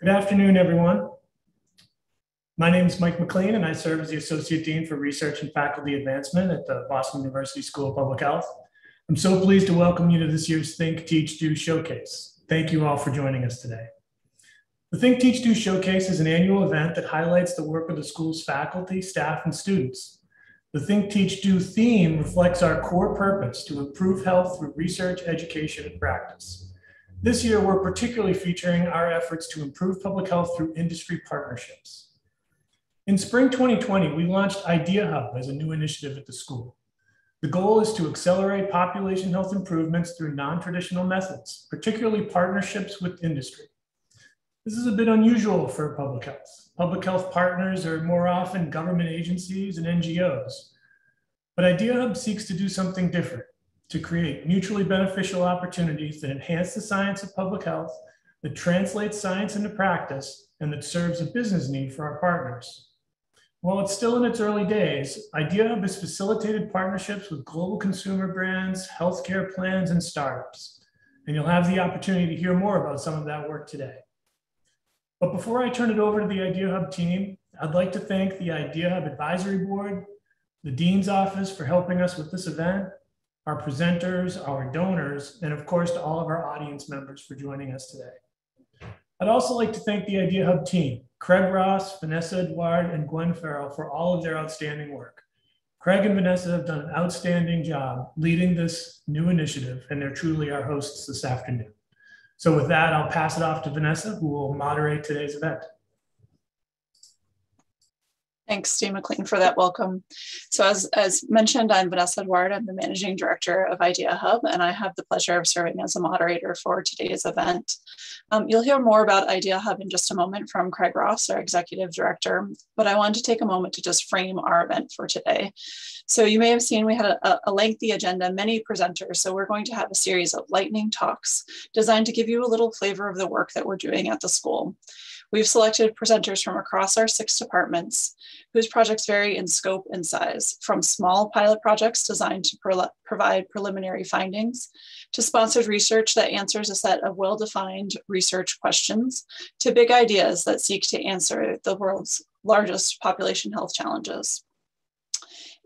Good afternoon, everyone. My name is Mike McLean, and I serve as the Associate Dean for Research and Faculty Advancement at the Boston University School of Public Health. I'm so pleased to welcome you to this year's Think, Teach, Do Showcase. Thank you all for joining us today. The Think, Teach, Do Showcase is an annual event that highlights the work of the school's faculty, staff, and students. The Think, Teach, Do theme reflects our core purpose to improve health through research, education, and practice. This year, we're particularly featuring our efforts to improve public health through industry partnerships. In spring 2020, we launched Idea Hub as a new initiative at the school. The goal is to accelerate population health improvements through non-traditional methods, particularly partnerships with industry. This is a bit unusual for public health. Public health partners are more often government agencies and NGOs. But Idea Hub seeks to do something different, to create mutually beneficial opportunities that enhance the science of public health, that translates science into practice, and that serves a business need for our partners. While it's still in its early days, Idea Hub has facilitated partnerships with global consumer brands, healthcare plans, and startups. And you'll have the opportunity to hear more about some of that work today. But before I turn it over to the Idea Hub team, I'd like to thank the Idea Hub Advisory Board, the Dean's Office for helping us with this event, our presenters, our donors, and of course to all of our audience members for joining us today. I'd also like to thank the Idea Hub team, Craig Ross, Vanessa Edouard, and Gwen Farrell for all of their outstanding work. Craig and Vanessa have done an outstanding job leading this new initiative, and they're truly our hosts this afternoon. So with that, I'll pass it off to Vanessa, who will moderate today's event. Thanks, Dean McLean, for that welcome. So as mentioned, I'm Vanessa Edouard. I'm the Managing Director of Idea Hub, and I have the pleasure of serving as a moderator for today's event. You'll hear more about Idea Hub in just a moment from Craig Ross, our Executive Director, but I wanted to take a moment to just frame our event for today. So you may have seen we had a lengthy agenda, many presenters, so we're going to have a series of lightning talks designed to give you a little flavor of the work that we're doing at the school. We've selected presenters from across our 6 departments whose projects vary in scope and size, from small pilot projects designed to provide preliminary findings, to sponsored research that answers a set of well-defined research questions, to big ideas that seek to answer the world's largest population health challenges.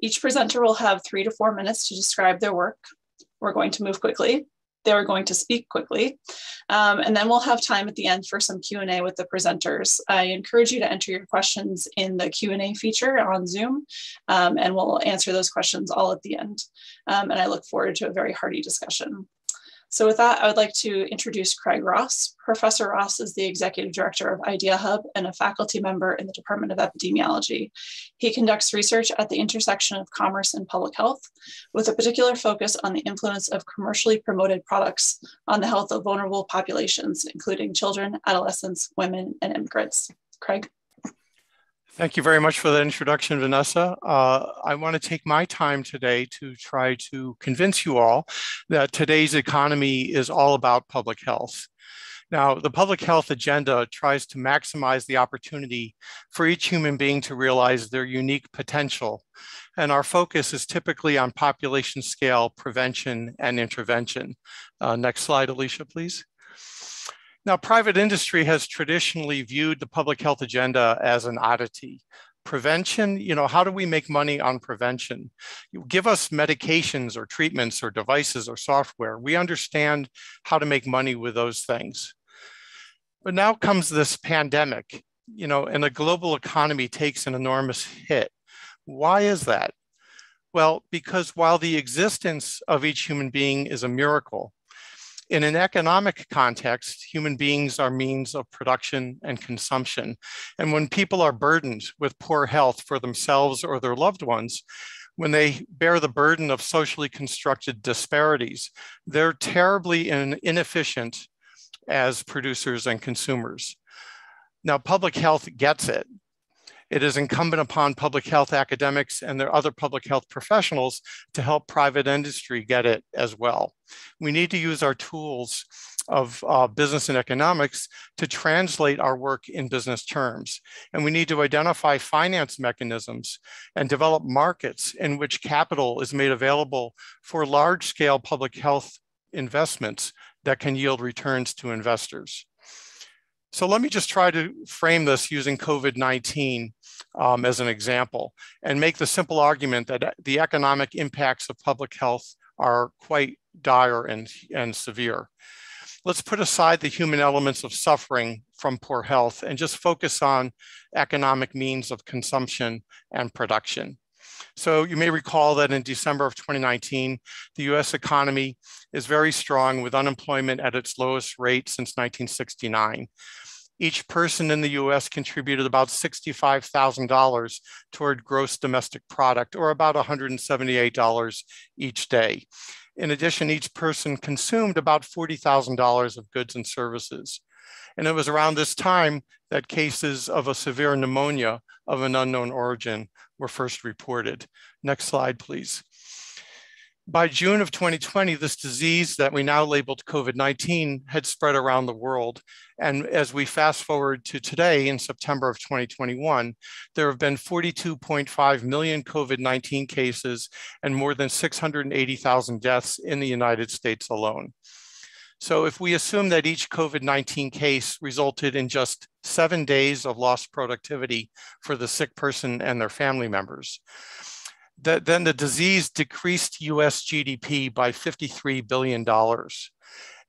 Each presenter will have 3 to 4 minutes to describe their work. We're going to move quickly. They're going to speak quickly, and then we'll have time at the end for some Q&A with the presenters. I encourage you to enter your questions in the Q&A feature on Zoom, and we'll answer those questions all at the end. And I look forward to a very hearty discussion. So with that, I would like to introduce Craig Ross. Professor Ross is the Executive Director of Idea Hub and a faculty member in the Department of Epidemiology. He conducts research at the intersection of commerce and public health, with a particular focus on the influence of commercially promoted products on the health of vulnerable populations, including children, adolescents, women, and immigrants. Craig. Thank you very much for that introduction, Vanessa. I want to take my time today to try to convince you all that today's economy is all about public health. Now, the public health agenda tries to maximize the opportunity for each human being to realize their unique potential. And our focus is typically on population scale prevention and intervention. Next slide, Alicia, please. Now, private industry has traditionally viewed the public health agenda as an oddity. Prevention, how do we make money on prevention? You give us medications or treatments or devices or software. We understand how to make money with those things. But now comes this pandemic, and the global economy takes an enormous hit. Why is that? Well, because while the existence of each human being is a miracle, in an economic context, human beings are means of production and consumption. And when people are burdened with poor health for themselves or their loved ones, when they bear the burden of socially constructed disparities, they're terribly inefficient as producers and consumers. Now, public health gets it. It is incumbent upon public health academics and their other public health professionals to help private industry get it as well. We need to use our tools of business and economics to translate our work in business terms. And we need to identify finance mechanisms and develop markets in which capital is made available for large-scale public health investments that can yield returns to investors. So let me just try to frame this using COVID-19 as an example and make the simple argument that the economic impacts of public health are quite dire and severe. Let's put aside the human elements of suffering from poor health and just focus on economic means of consumption and production. So you may recall that in December of 2019, the US economy is very strong with unemployment at its lowest rate since 1969. Each person in the US contributed about $65,000 toward gross domestic product, or about $178 each day. In addition, each person consumed about $40,000 of goods and services. And it was around this time that cases of a severe pneumonia of an unknown origin were first reported. Next slide, please. By June of 2020, this disease that we now labeled COVID-19 had spread around the world. And as we fast forward to today, in September of 2021, there have been 42.5 million COVID-19 cases and more than 680,000 deaths in the United States alone. So if we assume that each COVID-19 case resulted in just 7 days of lost productivity for the sick person and their family members, then the disease decreased US GDP by $53 billion.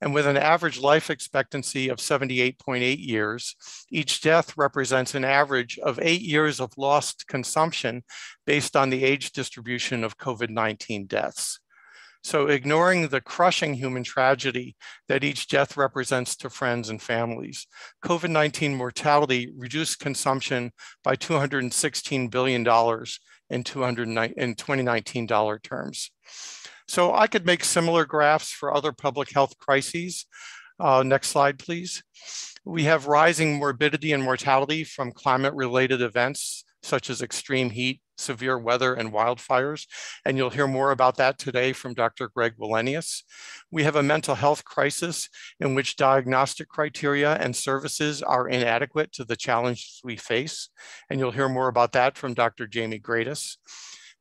And with an average life expectancy of 78.8 years, each death represents an average of 8 years of lost consumption based on the age distribution of COVID-19 deaths. So ignoring the crushing human tragedy that each death represents to friends and families, COVID-19 mortality reduced consumption by $216 billion in 2019 dollar terms. So I could make similar graphs for other public health crises. Next slide, please. We have rising morbidity and mortality from climate-related events, such as extreme heat, severe weather, and wildfires. And you'll hear more about that today from Dr. Greg Wallenius. We have a mental health crisis in which diagnostic criteria and services are inadequate to the challenges we face. And you'll hear more about that from Dr. Jamie Gradis.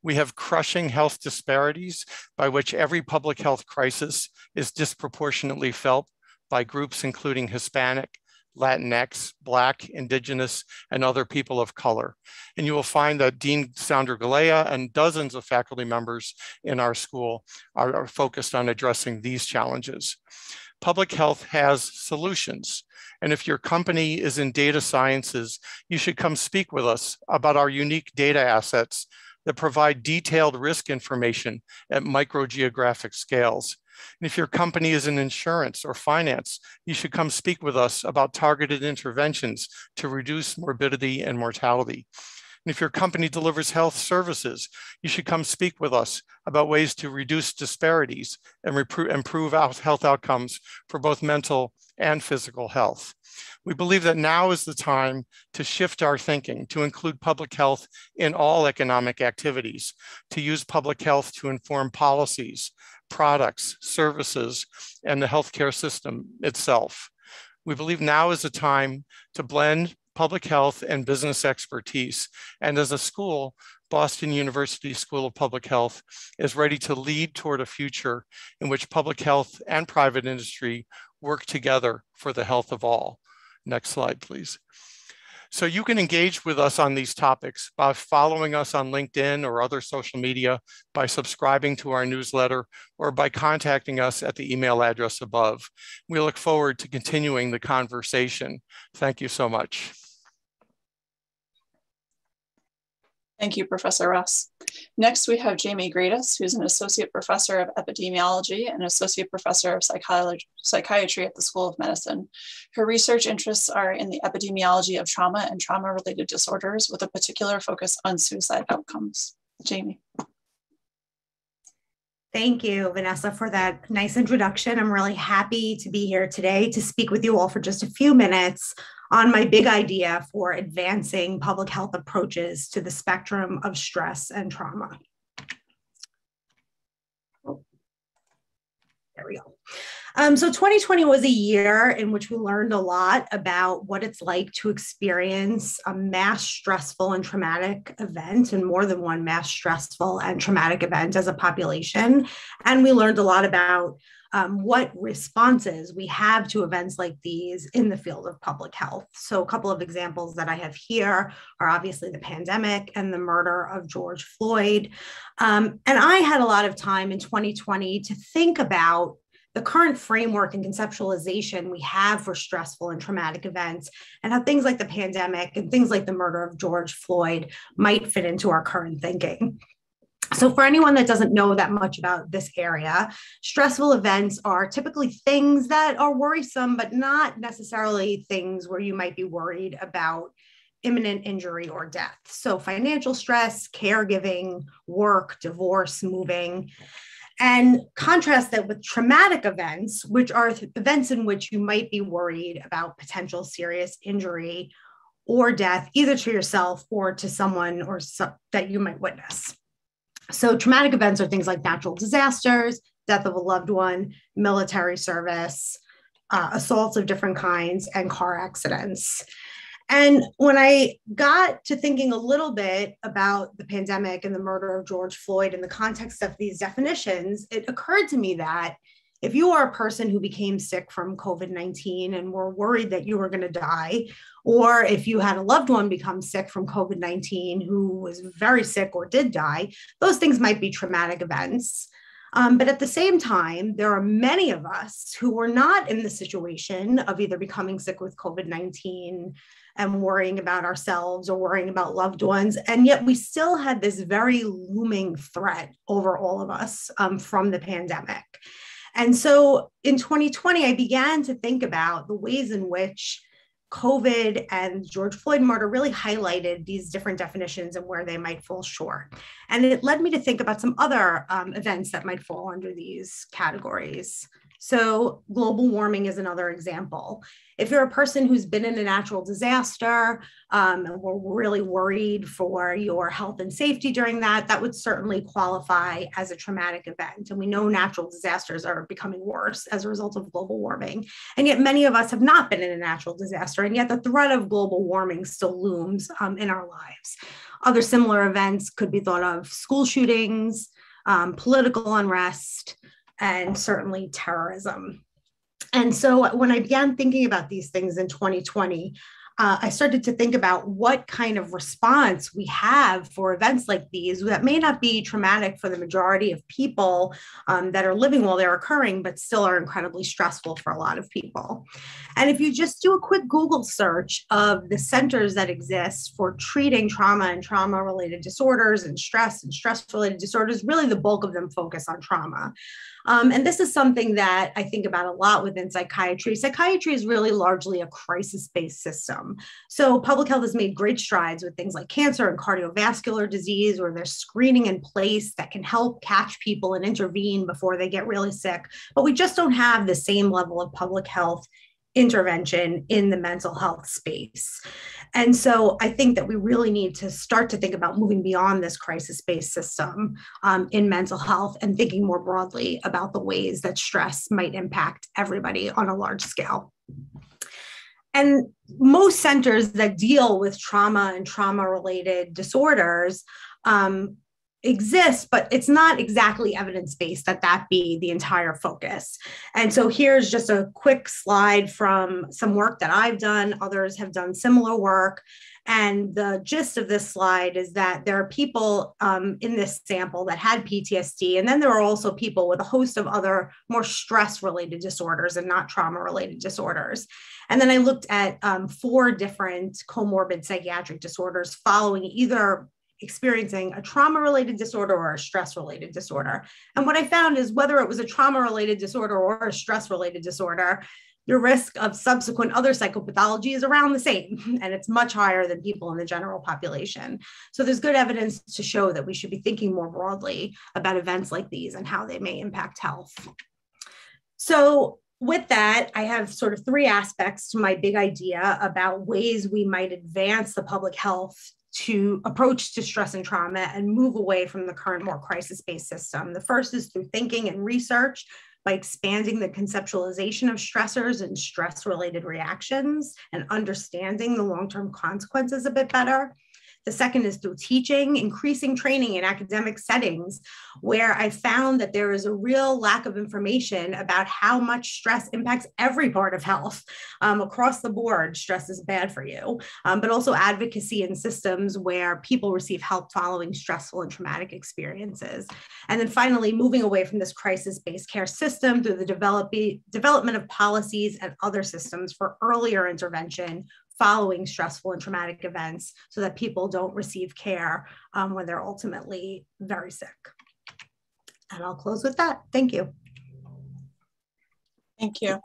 We have crushing health disparities by which every public health crisis is disproportionately felt by groups including Hispanic, Latinx, Black, Indigenous, and other people of color. And you will find that Dean Sandra Galea and dozens of faculty members in our school are focused on addressing these challenges. Public health has solutions. And if your company is in data sciences, you should come speak with us about our unique data assets that provide detailed risk information at microgeographic scales. And if your company is in insurance or finance, you should come speak with us about targeted interventions to reduce morbidity and mortality. And if your company delivers health services, you should come speak with us about ways to reduce disparities and improve health outcomes for both mental and physical health. We believe that now is the time to shift our thinking, to include public health in all economic activities, to use public health to inform policies, products, services, and the healthcare system itself. We believe now is the time to blend public health and business expertise. And as a school, Boston University School of Public Health is ready to lead toward a future in which public health and private industry work together for the health of all. Next slide, please. So you can engage with us on these topics by following us on LinkedIn or other social media, by subscribing to our newsletter, or by contacting us at the email address above. We look forward to continuing the conversation. Thank you so much. Thank you, Professor Ross. Next, we have Jamie Gradis, who's an associate professor of epidemiology and associate professor of psychiatry at the School of Medicine. Her research interests are in the epidemiology of trauma and trauma-related disorders, with a particular focus on suicide outcomes. Jamie. Thank you, Vanessa, for that nice introduction. I'm really happy to be here today to speak with you all for just a few minutes on my big idea for advancing public health approaches to the spectrum of stress and trauma. There we go. So 2020 was a year in which we learned a lot about what it's like to experience a mass stressful and traumatic event, and more than one mass stressful and traumatic event as a population. And we learned a lot about what responses we have to events like these in the field of public health. So a couple of examples that I have here are obviously the pandemic and the murder of George Floyd. And I had a lot of time in 2020 to think about the current framework and conceptualization we have for stressful and traumatic events, and how things like the pandemic and things like the murder of George Floyd might fit into our current thinking. So for anyone that doesn't know that much about this area, stressful events are typically things that are worrisome, but not necessarily things where you might be worried about imminent injury or death. So financial stress, caregiving, work, divorce, moving. And contrast that with traumatic events, which are events in which you might be worried about potential serious injury or death, either to yourself or to someone or that you might witness. So traumatic events are things like natural disasters, death of a loved one, military service, assaults of different kinds, and car accidents. And when I got to thinking a little bit about the pandemic and the murder of George Floyd in the context of these definitions, it occurred to me that if you are a person who became sick from COVID-19 and were worried that you were going to die, or if you had a loved one become sick from COVID-19 who was very sick or did die, those things might be traumatic events. But at the same time, there are many of us who were not in the situation of either becoming sick with COVID-19 and worrying about ourselves or worrying about loved ones. And yet we still had this very looming threat over all of us from the pandemic. And so in 2020, I began to think about the ways in which COVID and George Floyd murder really highlighted these different definitions and where they might fall short. And it led me to think about some other events that might fall under these categories. So global warming is another example. If you're a person who's been in a natural disaster and we're really worried for your health and safety during that, that would certainly qualify as a traumatic event. And we know natural disasters are becoming worse as a result of global warming. And yet many of us have not been in a natural disaster, and yet the threat of global warming still looms in our lives. Other similar events could be thought of school shootings, political unrest, and certainly terrorism. And so when I began thinking about these things in 2020, I started to think about what kind of response we have for events like these that may not be traumatic for the majority of people that are living while they're occurring, but still are incredibly stressful for a lot of people. And if you just do a quick Google search of the centers that exist for treating trauma and trauma-related disorders and stress-related disorders, really the bulk of them focus on trauma. And this is something that I think about a lot within psychiatry. Psychiatry is really largely a crisis-based system. So public health has made great strides with things like cancer and cardiovascular disease, where there's screening in place that can help catch people and intervene before they get really sick. But we just don't have the same level of public health intervention in the mental health space. And so I think that we really need to start to think about moving beyond this crisis-based system in mental health and thinking more broadly about the ways that stress might impact everybody on a large scale. And most centers that deal with trauma and trauma-related disorders exists, but it's not exactly evidence-based that be the entire focus. And so here's just a quick slide from some work that I've done. Others have done similar work. And the gist of this slide is that there are people in this sample that had PTSD, and then there are also people with a host of other more stress-related disorders and not trauma-related disorders. And then I looked at 4 different comorbid psychiatric disorders following either experiencing a trauma-related disorder or a stress-related disorder. And what I found is whether it was a trauma-related disorder or a stress-related disorder, your risk of subsequent other psychopathology is around the same, and it's much higher than people in the general population. So there's good evidence to show that we should be thinking more broadly about events like these and how they may impact health. So with that, I have sort of 3 aspects to my big idea about ways we might advance the public health to approach to stress and trauma and move away from the current more crisis-based system. The first is through thinking and research. by expanding the conceptualization of stressors and stress-related reactions and understanding the long-term consequences a bit better. The second is through teaching, increasing training in academic settings, where I found that there is a real lack of information about how much stress impacts every part of health. Across the board, stress is bad for you, but also advocacy in systems where people receive help following stressful and traumatic experiences. And then finally, moving away from this crisis-based care system through the development of policies and other systems for earlier intervention following stressful and traumatic events so that people don't receive care when they're ultimately very sick. And I'll close with that. Thank you. Thank you.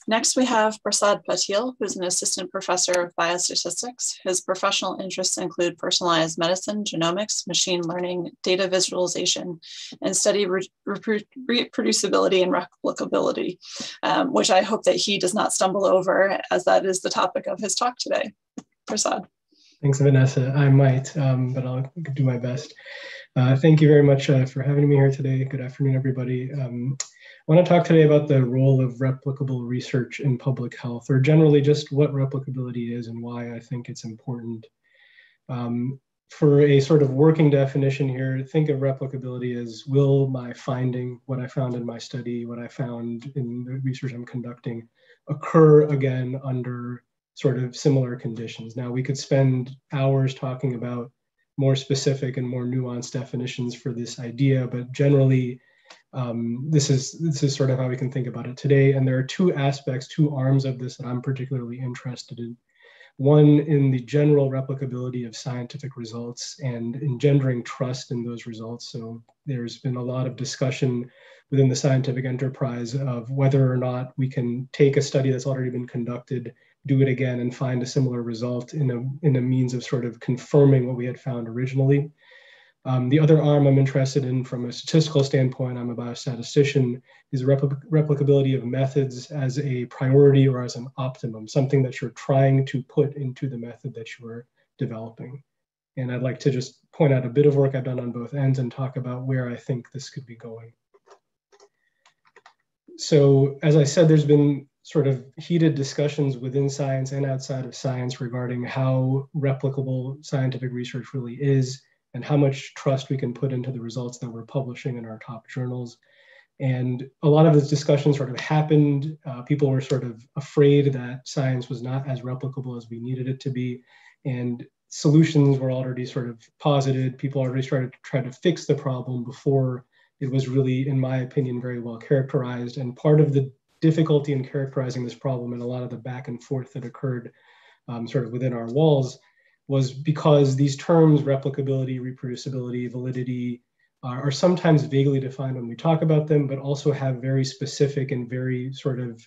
Next, we have Prasad Patel, who's an assistant professor of biostatistics. His professional interests include personalized medicine, genomics, machine learning, data visualization, and study reproducibility and replicability, which I hope that he does not stumble over, as that is the topic of his talk today. Prasad. Thanks, Vanessa. I might, but I'll do my best. Thank you very much for having me here today. Good afternoon, everybody. I want to talk today about the role of replicable research in public health, or generally just what replicability is and why I think it's important. For a sort of working definition here, think of replicability as, will my finding, what I found in my study, what I found in the research I'm conducting, occur again under sort of similar conditions? Now, we could spend hours talking about more specific and more nuanced definitions for this idea, but generally, this is sort of how we can think about it today. And there are two aspects, two arms of this that I'm particularly interested in. One, in the general replicability of scientific results and engendering trust in those results. So there's been a lot of discussion within the scientific enterprise of whether or not we can take a study that's already been conducted, do it again, and find a similar result in a means of sort of confirming what we had found originally. The other arm I'm interested in from a statistical standpoint, I'm a biostatistician, is replicability of methods as a priority or as an optimum, something that you're trying to put into the method that you are developing. And I'd like to just point out a bit of work I've done on both ends and talk about where I think this could be going. So as I said, there's been sort of heated discussions within science and outside of science regarding how replicable scientific research really is, and how much trust we can put into the results that we're publishing in our top journals. And a lot of this discussion sort of happened. People were sort of afraid that science was not as replicable as we needed it to be. And solutions were already sort of posited. People already started to try to fix the problem before it was really, in my opinion, very well characterized. And part of the difficulty in characterizing this problem and a lot of the back and forth that occurred sort of within our walls was because these terms, replicability, reproducibility, validity, are sometimes vaguely defined when we talk about them, but also have very specific and very sort of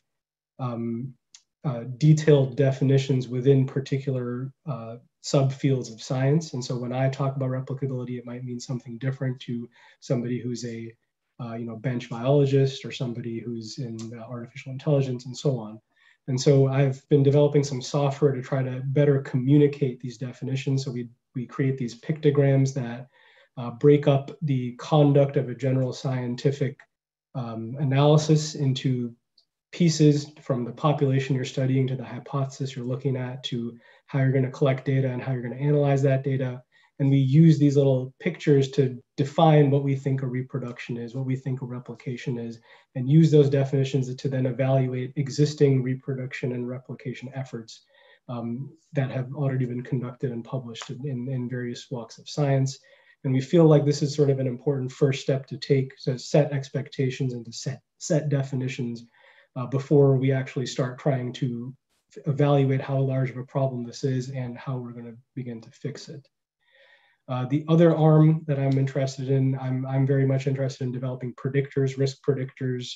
detailed definitions within particular subfields of science. And so when I talk about replicability, it might mean something different to somebody who's a bench biologist or somebody who's in artificial intelligence and so on. And so I've been developing some software to try to better communicate these definitions. So we create these pictograms that break up the conduct of a general scientific analysis into pieces, from the population you're studying to the hypothesis you're looking at to how you're going to collect data and how you're going to analyze that data. And we use these little pictures to define what we think a reproduction is, what we think a replication is, and use those definitions to then evaluate existing reproduction and replication efforts that have already been conducted and published in various walks of science. And we feel like this is sort of an important first step to take, to set expectations and to set definitions before we actually start trying to evaluate how large of a problem this is and how we're going to begin to fix it. The other arm that I'm interested in, I'm very much interested in developing predictors, risk predictors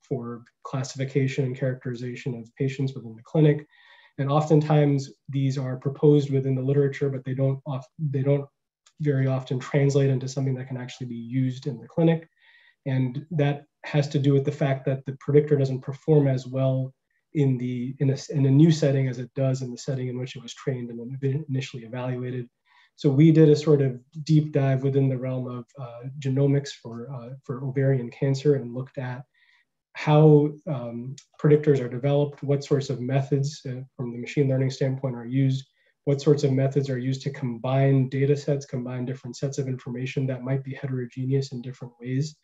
for classification and characterization of patients within the clinic. And oftentimes these are proposed within the literature, but they don't very often translate into something that can actually be used in the clinic. And that has to do with the fact that the predictor doesn't perform as well in a new setting as it does in the setting in which it was trained and initially evaluated. So we did a sort of deep dive within the realm of genomics for ovarian cancer and looked at how predictors are developed, what sorts of methods from the machine learning standpoint are used, what sorts of methods are used to combine data sets, combine different sets of information that might be heterogeneous in different ways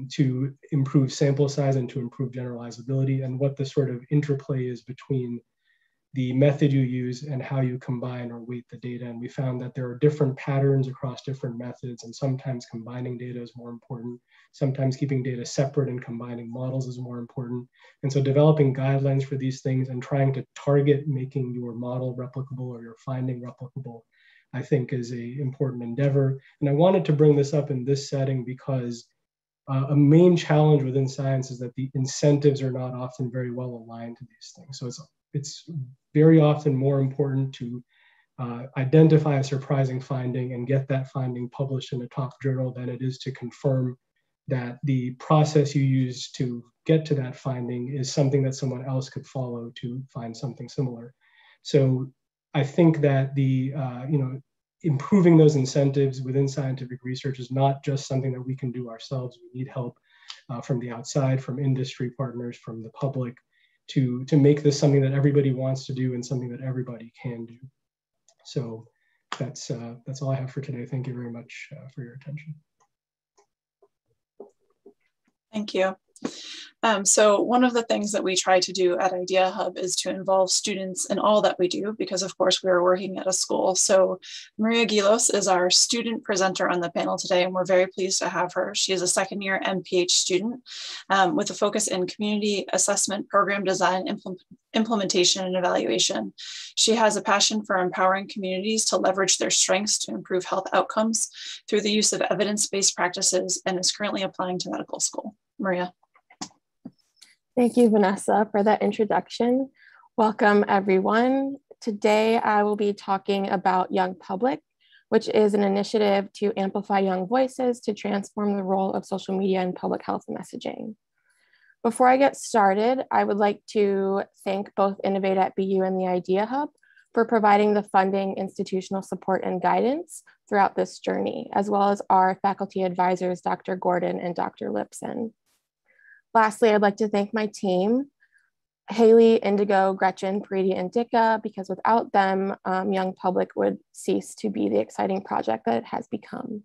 to improve sample size and to improve generalizability, and what the sort of interplay is between the method you use and how you combine or weight the data. And we found that there are different patterns across different methods, and sometimes combining data is more important. Sometimes keeping data separate and combining models is more important. And so developing guidelines for these things and trying to target making your model replicable or your finding replicable, I think is an important endeavor. And I wanted to bring this up in this setting because a main challenge within science is that the incentives are not often very well aligned to these things. So it's very often more important to identify a surprising finding and get that finding published in a top journal than it is to confirm that the process you use to get to that finding is something that someone else could follow to find something similar. So I think that the improving those incentives within scientific research is not just something that we can do ourselves. We need help from the outside, from industry partners, from the public, to make this something that everybody wants to do and something that everybody can do. So that's all I have for today. Thank you very much for your attention. Thank you. So one of the things that we try to do at Idea Hub is to involve students in all that we do, because of course we are working at a school. So Maria Gilos is our student presenter on the panel today, and we're very pleased to have her. She is a second-year MPH student with a focus in community assessment, program design, implementation, and evaluation. She has a passion for empowering communities to leverage their strengths to improve health outcomes through the use of evidence-based practices, and is currently applying to medical school. Maria. Thank you, Vanessa, for that introduction. Welcome, everyone. Today, I will be talking about Young Public, which is an initiative to amplify young voices to transform the role of social media in public health messaging. Before I get started, I would like to thank both Innovate at BU and the Idea Hub for providing the funding, institutional support, and guidance throughout this journey, as well as our faculty advisors, Dr. Gordon and Dr. Lipson. Lastly, I'd like to thank my team, Haley, Indigo, Gretchen, Paridi, and Dika, because without them, Young Public would cease to be the exciting project that it has become.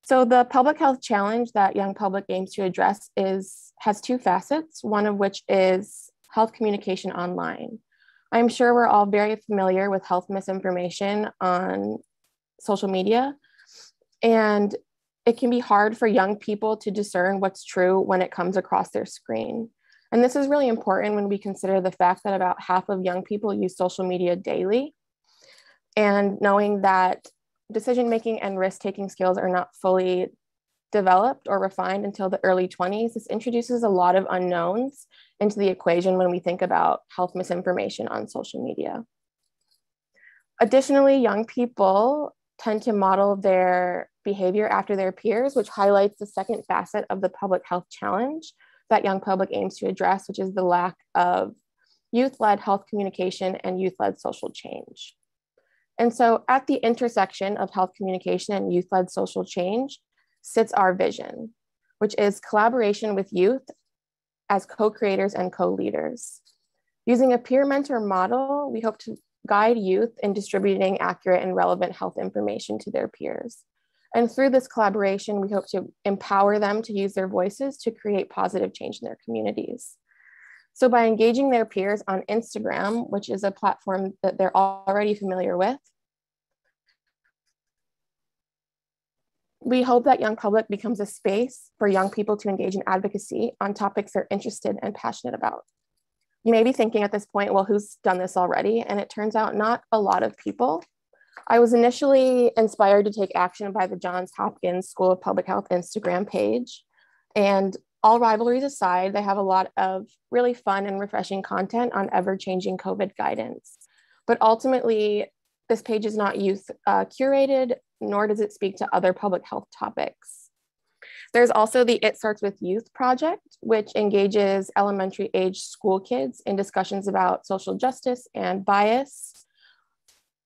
So the public health challenge that Young Public aims to address has two facets, one of which is health communication online. I'm sure we're all very familiar with health misinformation on social media, and it can be hard for young people to discern what's true when it comes across their screen. And this is really important when we consider the fact that about half of young people use social media daily. And knowing that decision-making and risk-taking skills are not fully developed or refined until the early 20s, this introduces a lot of unknowns into the equation when we think about health misinformation on social media. Additionally, young people tend to model their behavior after their peers, which highlights the second facet of the public health challenge that Young Public aims to address, which is the lack of youth-led health communication and youth-led social change. And so at the intersection of health communication and youth-led social change sits our vision, which is collaboration with youth as co-creators and co-leaders. Using a peer mentor model, we hope to guide youth in distributing accurate and relevant health information to their peers. And through this collaboration, we hope to empower them to use their voices to create positive change in their communities. So by engaging their peers on Instagram, which is a platform that they're already familiar with, we hope that Young Public becomes a space for young people to engage in advocacy on topics they're interested and passionate about. You may be thinking at this point, well, who's done this already? And it turns out not a lot of people. I was initially inspired to take action by the Johns Hopkins School of Public Health Instagram page. And all rivalries aside, they have a lot of really fun and refreshing content on ever-changing COVID guidance. But ultimately, this page is not youth curated, nor does it speak to other public health topics. There's also the It Starts With Youth project, which engages elementary age school kids in discussions about social justice and bias,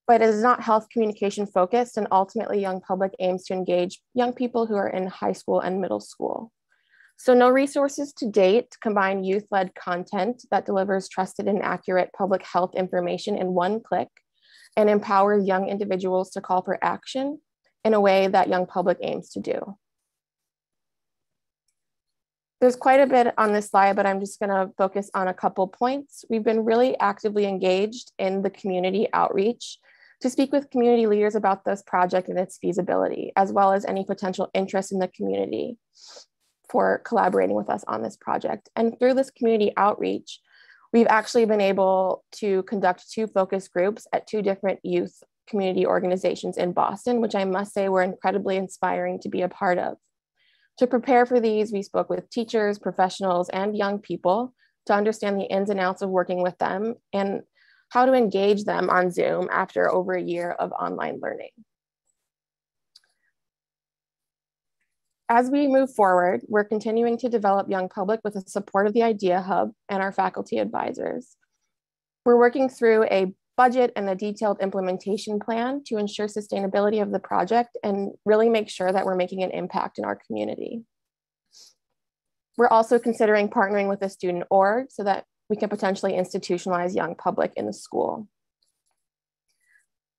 but it is not health communication focused, and ultimately Young Public aims to engage young people who are in high school and middle school. So no resources to date combine youth-led content that delivers trusted and accurate public health information in one click and empowers young individuals to call for action in a way that Young Public aims to do. There's quite a bit on this slide, but I'm just gonna focus on a couple points. We've been really actively engaged in the community outreach to speak with community leaders about this project and its feasibility, as well as any potential interest in the community for collaborating with us on this project. And through this community outreach, we've actually been able to conduct 2 focus groups at 2 different youth community organizations in Boston, which I must say were incredibly inspiring to be a part of. To prepare for these, we spoke with teachers, professionals, and young people to understand the ins and outs of working with them and how to engage them on Zoom after over a year of online learning. As we move forward, we're continuing to develop Young Public with the support of the Idea Hub and our faculty advisors. We're working through a budget and a detailed implementation plan to ensure sustainability of the project and really make sure that we're making an impact in our community. We're also considering partnering with a student org so that we can potentially institutionalize Young Public in the school.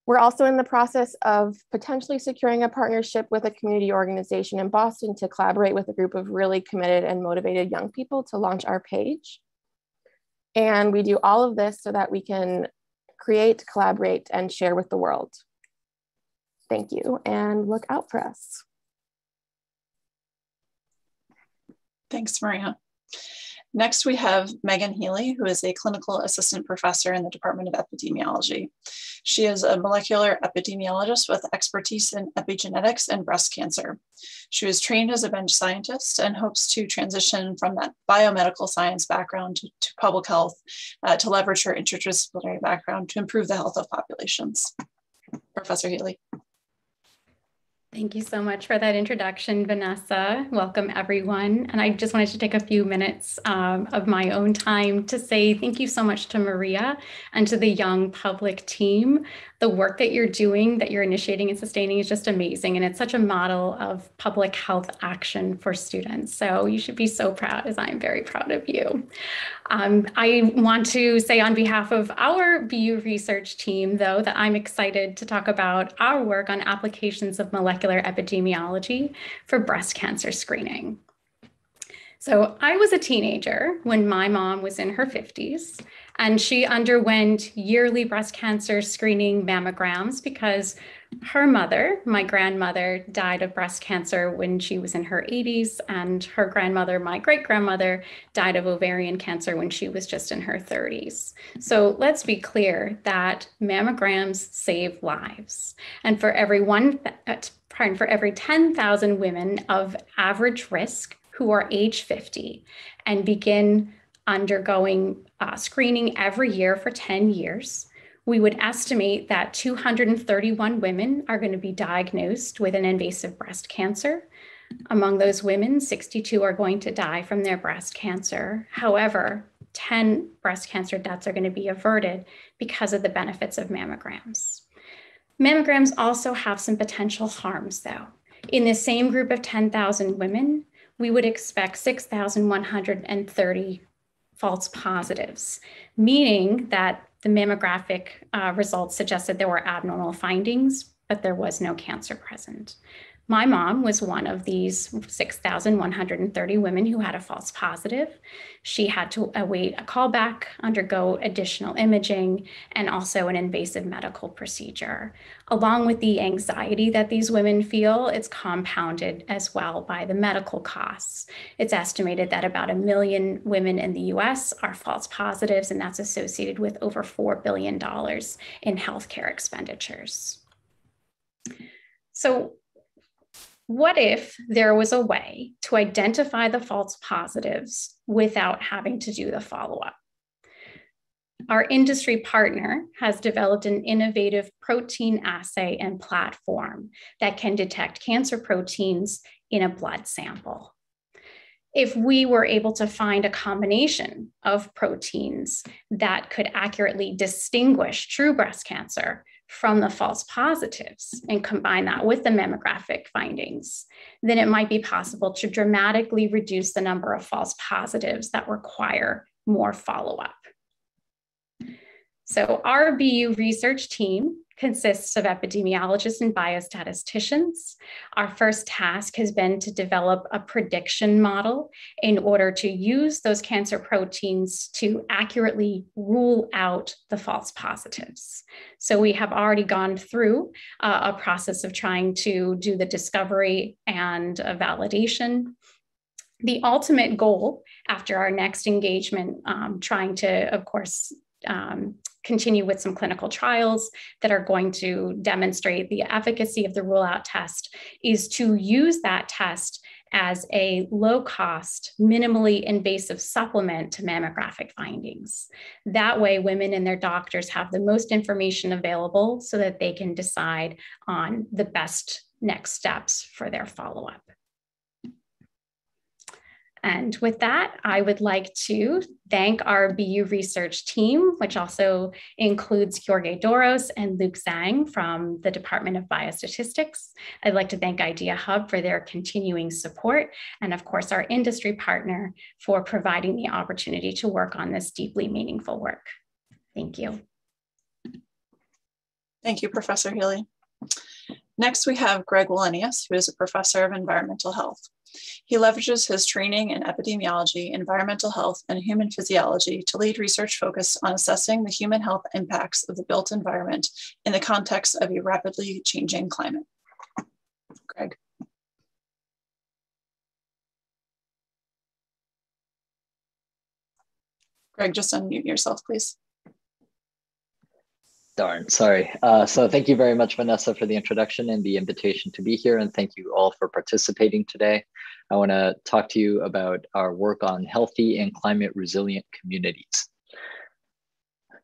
We're also in the process of potentially securing a partnership with a community organization in Boston to collaborate with a group of really committed and motivated young people to launch our page. And we do all of this so that we can create, collaborate, and share with the world. Thank you, and look out for us. Thanks, Maria. Next, we have Megan Healy, who is a clinical assistant professor in the Department of Epidemiology. She is a molecular epidemiologist with expertise in epigenetics and breast cancer. She was trained as a bench scientist and hopes to transition from that biomedical science background to public health to leverage her interdisciplinary background to improve the health of populations. Professor Healy. Thank you so much for that introduction, Vanessa. Welcome, everyone. And I just wanted to take a few minutes of my own time to say thank you so much to Maria and to the Young Public team. The work that you're doing, that you're initiating and sustaining is just amazing. And it's such a model of public health action for students. So you should be so proud, as I'm very proud of you. I want to say on behalf of our BU research team, though, that I'm excited to talk about our work on applications of molecular epidemiology for breast cancer screening. So I was a teenager when my mom was in her 50s, and she underwent yearly breast cancer screening mammograms because her mother, my grandmother, died of breast cancer when she was in her 80s, and her grandmother, my great-grandmother, died of ovarian cancer when she was just in her 30s. So let's be clear that mammograms save lives. And for every 10,000 women of average risk who are age 50 and begin undergoing screening every year for 10 years, we would estimate that 231 women are going to be diagnosed with an invasive breast cancer. Among those women, 62 are going to die from their breast cancer. However, 10 breast cancer deaths are going to be averted because of the benefits of mammograms. Mammograms also have some potential harms, though. In the same group of 10,000 women, we would expect 6,130 false positives, meaning that the mammographic results suggested there were abnormal findings, but there was no cancer present. My mom was one of these 6,130 women who had a false positive. She had to await a callback, undergo additional imaging, and also an invasive medical procedure. Along with the anxiety that these women feel, it's compounded as well by the medical costs. It's estimated that about 1 million women in the US are false positives, and that's associated with over $4 billion in healthcare expenditures. So, what if there was a way to identify the false positives without having to do the follow-up? Our industry partner has developed an innovative protein assay and platform that can detect cancer proteins in a blood sample. If we were able to find a combination of proteins that could accurately distinguish true breast cancer from the false positives and combine that with the mammographic findings, then it might be possible to dramatically reduce the number of false positives that require more follow-up. So our BU research team consists of epidemiologists and biostatisticians. Our first task has been to develop a prediction model in order to use those cancer proteins to accurately rule out the false positives. So we have already gone through a process of trying to do the discovery and validation. The ultimate goal after our next engagement, trying to, of course, continue with some clinical trials that are going to demonstrate the efficacy of the rule out test, is to use that test as a low-cost, minimally invasive supplement to mammographic findings. That way, women and their doctors have the most information available so that they can decide on the best next steps for their follow-up. And with that, I would like to thank our BU research team, which also includes Jorge Doros and Luke Zhang from the Department of Biostatistics. I'd like to thank Idea Hub for their continuing support, and of course, our industry partner for providing the opportunity to work on this deeply meaningful work. Thank you. Thank you, Professor Healy. Next, we have Greg Wallenius, who is a professor of environmental health. He leverages his training in epidemiology, environmental health, and human physiology to lead research focused on assessing the human health impacts of the built environment in the context of a rapidly changing climate. Greg. Greg, just unmute yourself, please. Darn, sorry. So thank you very much, Vanessa, for the introduction and the invitation to be here. And thank you all for participating today. I want to talk to you about our work on healthy and climate resilient communities.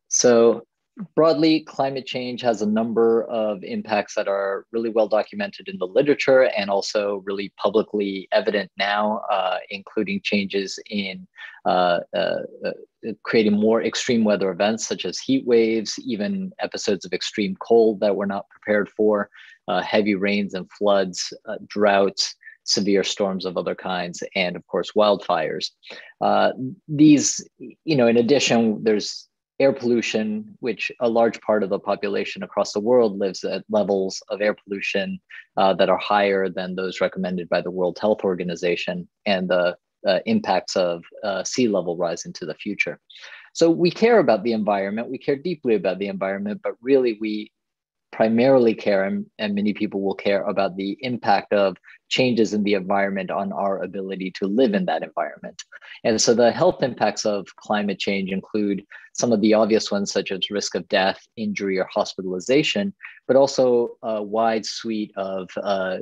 So broadly, climate change has a number of impacts that are really well documented in the literature and also really publicly evident now, including changes in creating more extreme weather events such as heat waves, even episodes of extreme cold that we're not prepared for, heavy rains and floods, droughts, severe storms of other kinds, and of course, wildfires. These, in addition, there's air pollution, which a large part of the population across the world lives at levels of air pollution that are higher than those recommended by the World Health Organization, and the impacts of sea level rise into the future. So we care about the environment, we care deeply about the environment, but really we primarily care, and many people will care about the impact of changes in the environment on our ability to live in that environment. And so the health impacts of climate change include some of the obvious ones, such as risk of death, injury, or hospitalization, but also a wide suite of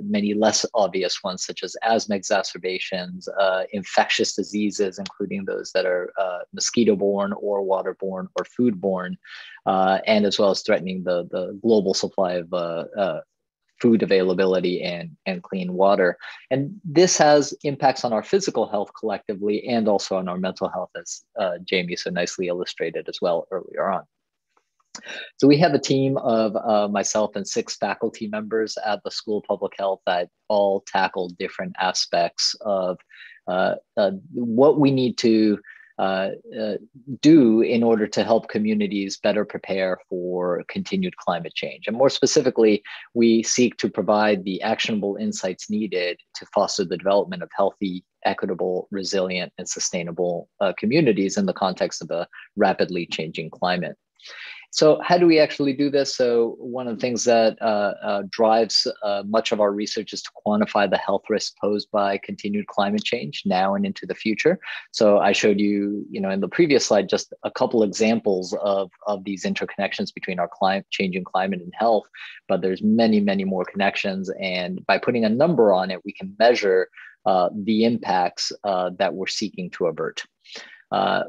many less obvious ones, such as asthma exacerbations, infectious diseases, including those that are mosquito-borne or waterborne or foodborne, and as well as threatening the global supply of food availability and clean water. And this has impacts on our physical health collectively and also on our mental health, as Jamie so nicely illustrated as well earlier on. So we have a team of myself and 6 faculty members at the School of Public Health that all tackle different aspects of what we need to do in order to help communities better prepare for continued climate change. And more specifically, we seek to provide the actionable insights needed to foster the development of healthy, equitable, resilient, and sustainable communities in the context of a rapidly changing climate. So how do we actually do this? So one of the things that drives much of our research is to quantify the health risks posed by continued climate change now and into the future. So I showed you, in the previous slide, just a couple examples of these interconnections between our changing climate and health, but there's many, many more connections. And by putting a number on it, we can measure the impacts that we're seeking to avert.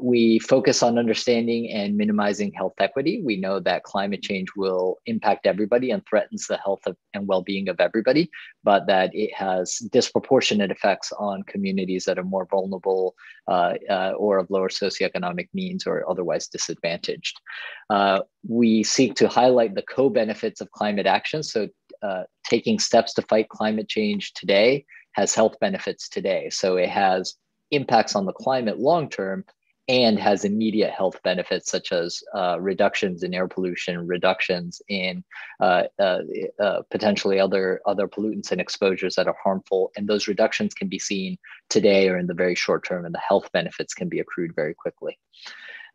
We focus on understanding and minimizing health equity. We know that climate change will impact everybody and threatens the health and well-being of everybody, but that it has disproportionate effects on communities that are more vulnerable or of lower socioeconomic means or otherwise disadvantaged. We seek to highlight the co-benefits of climate action. So taking steps to fight climate change today has health benefits today. So it has impacts on the climate long-term and has immediate health benefits such as reductions in air pollution, reductions in potentially other pollutants and exposures that are harmful. And those reductions can be seen today or in the very short term, and the health benefits can be accrued very quickly.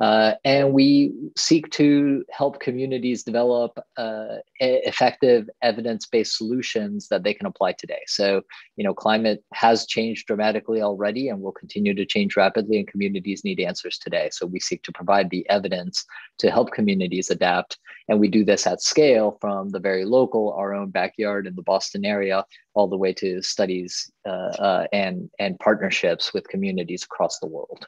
And we seek to help communities develop effective evidence-based solutions that they can apply today. So, climate has changed dramatically already and will continue to change rapidly, and communities need answers today. So we seek to provide the evidence to help communities adapt. And we do this at scale from the very local, our own backyard in the Boston area, all the way to studies and partnerships with communities across the world.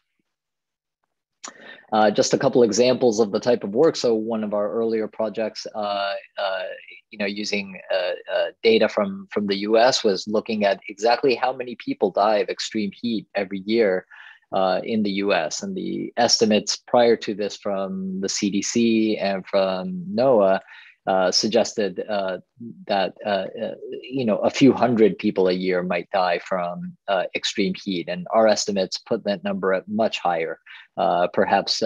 Just a couple examples of the type of work. So one of our earlier projects, using data from the US was looking at exactly how many people die of extreme heat every year in the US. And the estimates prior to this from the CDC and from NOAA suggested that a few hundred people a year might die from extreme heat, and our estimates put that number at much higher, perhaps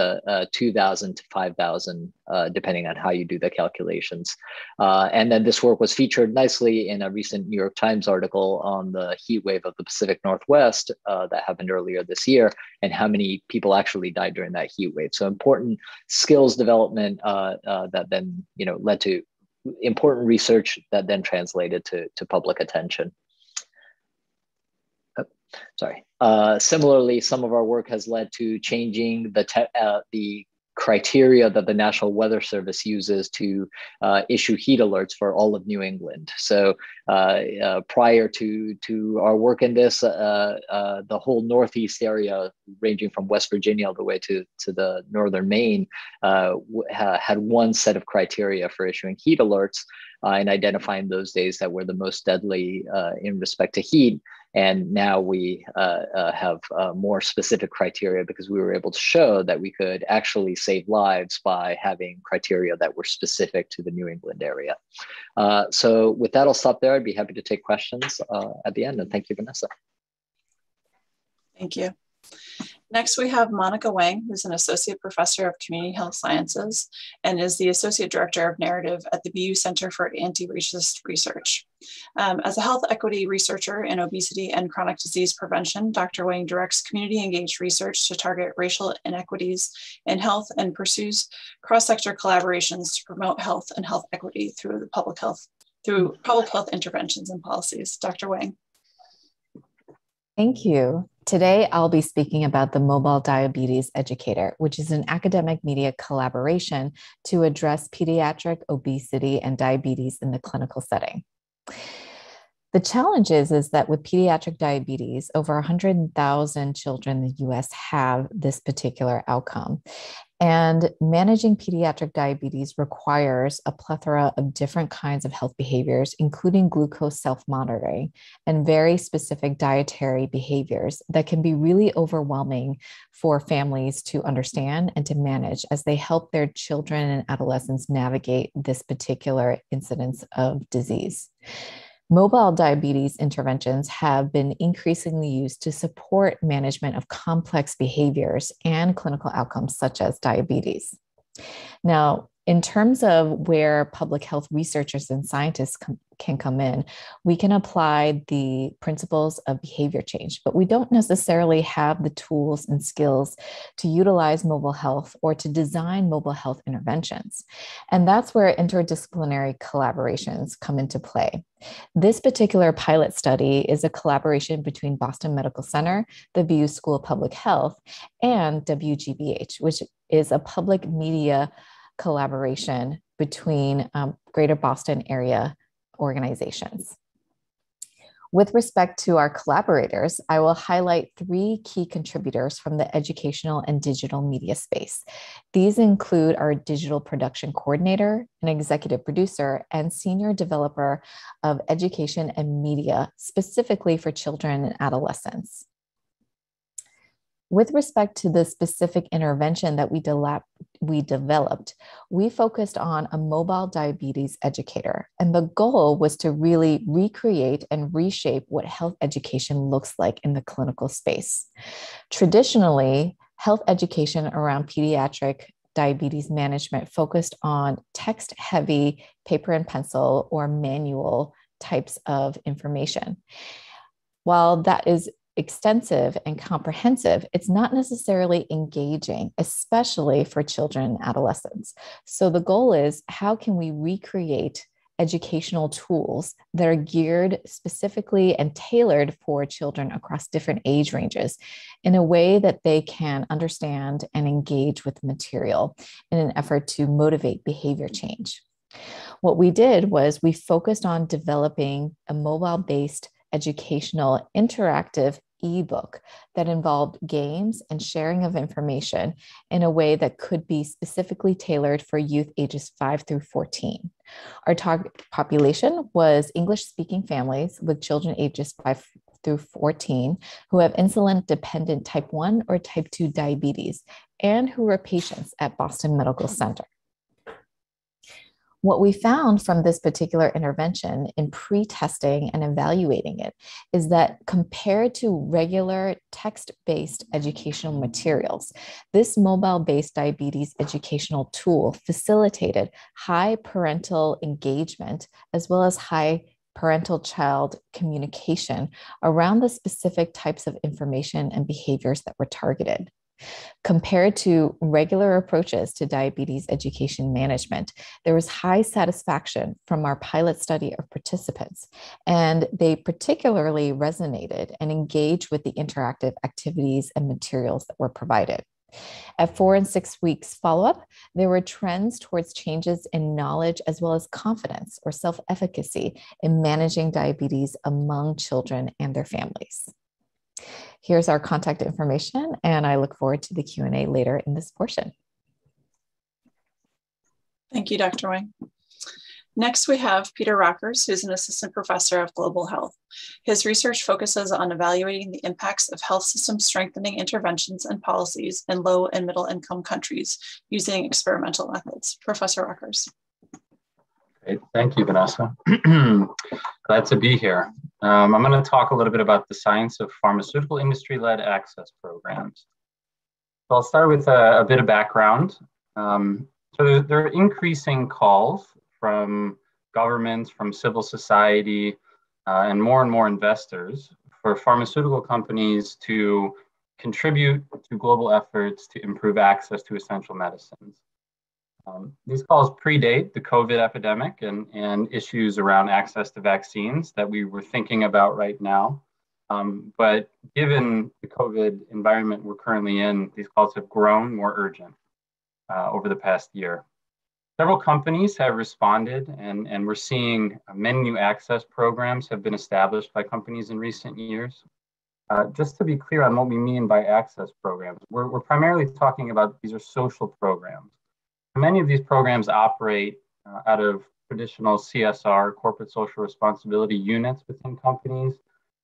2,000 to 5,000, depending on how you do the calculations. And then this work was featured nicely in a recent New York Times article on the heat wave of the Pacific Northwest that happened earlier this year, and how many people actually died during that heat wave. So important skills development that then led to important research that then translated to public attention. Similarly, some of our work has led to changing the criteria that the National Weather Service uses to issue heat alerts for all of New England. So prior to our work in this, the whole Northeast area, ranging from West Virginia all the way to the northern Maine, had one set of criteria for issuing heat alerts and identifying those days that were the most deadly in respect to heat. And now we have more specific criteria because we were able to show that we could actually save lives by having criteria that were specific to the New England area. So with that, I'll stop there. I'd be happy to take questions at the end. And thank you, Vanessa. Thank you. Next, we have Monica Wang, who's an associate professor of community health sciences and is the associate director of narrative at the BU Center for Anti-Racist Research. As a health equity researcher in obesity and chronic disease prevention, Dr. Wang directs community engaged research to target racial inequities in health and pursues cross-sector collaborations to promote health and health equity through public health interventions and policies. Dr. Wang. Thank you. Today, I'll be speaking about the Mobile Diabetes Educator, which is an academic media collaboration to address pediatric obesity and diabetes in the clinical setting. The challenge is that with pediatric diabetes, over 100,000 children in the US have this particular outcome. And managing pediatric diabetes requires a plethora of different kinds of health behaviors, including glucose self-monitoring and very specific dietary behaviors that can be really overwhelming for families to understand and to manage as they help their children and adolescents navigate this particular incidence of disease. Mobile diabetes interventions have been increasingly used to support management of complex behaviors and clinical outcomes such as diabetes. Now, in terms of where public health researchers and scientists can come in, we can apply the principles of behavior change, but we don't necessarily have the tools and skills to utilize mobile health or to design mobile health interventions. And that's where interdisciplinary collaborations come into play. This particular pilot study is a collaboration between Boston Medical Center, the BU School of Public Health, and WGBH, which is a public media collaboration between Greater Boston area organizations. With respect to our collaborators, I will highlight 3 key contributors from the educational and digital media space. These include our digital production coordinator, an executive producer, and senior developer of education and media, specifically for children and adolescents. With respect to the specific intervention that we developed, we focused on a mobile diabetes educator. And the goal was to really recreate and reshape what health education looks like in the clinical space. Traditionally, health education around pediatric diabetes management focused on text-heavy paper and pencil or manual types of information. While that is extensive and comprehensive, it's not necessarily engaging, especially for children and adolescents. So the goal is, how can we recreate educational tools that are geared specifically and tailored for children across different age ranges in a way that they can understand and engage with the material in an effort to motivate behavior change? What we did was we focused on developing a mobile-based educational interactive ebook that involved games and sharing of information in a way that could be specifically tailored for youth ages 5 through 14. Our target population was English-speaking families with children ages 5 through 14 who have insulin-dependent type 1 or type 2 diabetes and who were patients at Boston Medical Center. What we found from this particular intervention in pre-testing and evaluating it is that compared to regular text-based educational materials, this mobile-based diabetes educational tool facilitated high parental engagement as well as high parental-child communication around the specific types of information and behaviors that were targeted. Compared to regular approaches to diabetes education management, there was high satisfaction from our pilot study of participants, and they particularly resonated and engaged with the interactive activities and materials that were provided. At 4 and 6 weeks follow-up, there were trends towards changes in knowledge as well as confidence or self-efficacy in managing diabetes among children and their families. Here's our contact information, and I look forward to the Q&A later in this portion. Thank you, Dr. Wang. Next, we have Peter Rockers, who's an assistant professor of global health. His research focuses on evaluating the impacts of health system strengthening interventions and policies in low and middle income countries using experimental methods. Professor Rockers. Great. Thank you, Vanessa. Glad to be here. I'm going to talk a little bit about the science of pharmaceutical industry-led access programs. So I'll start with a bit of background. So there are increasing calls from governments, from civil society, and more investors for pharmaceutical companies to contribute to global efforts to improve access to essential medicines. These calls predate the COVID epidemic and issues around access to vaccines that we were thinking about right now. But given the COVID environment we're currently in, these calls have grown more urgent over the past year. Several companies have responded, and we're seeing many new access programs have been established by companies in recent years. Just to be clear on what we mean by access programs, we're primarily talking about these are social programs. Many of these programs operate out of traditional CSR, corporate social responsibility units within companies,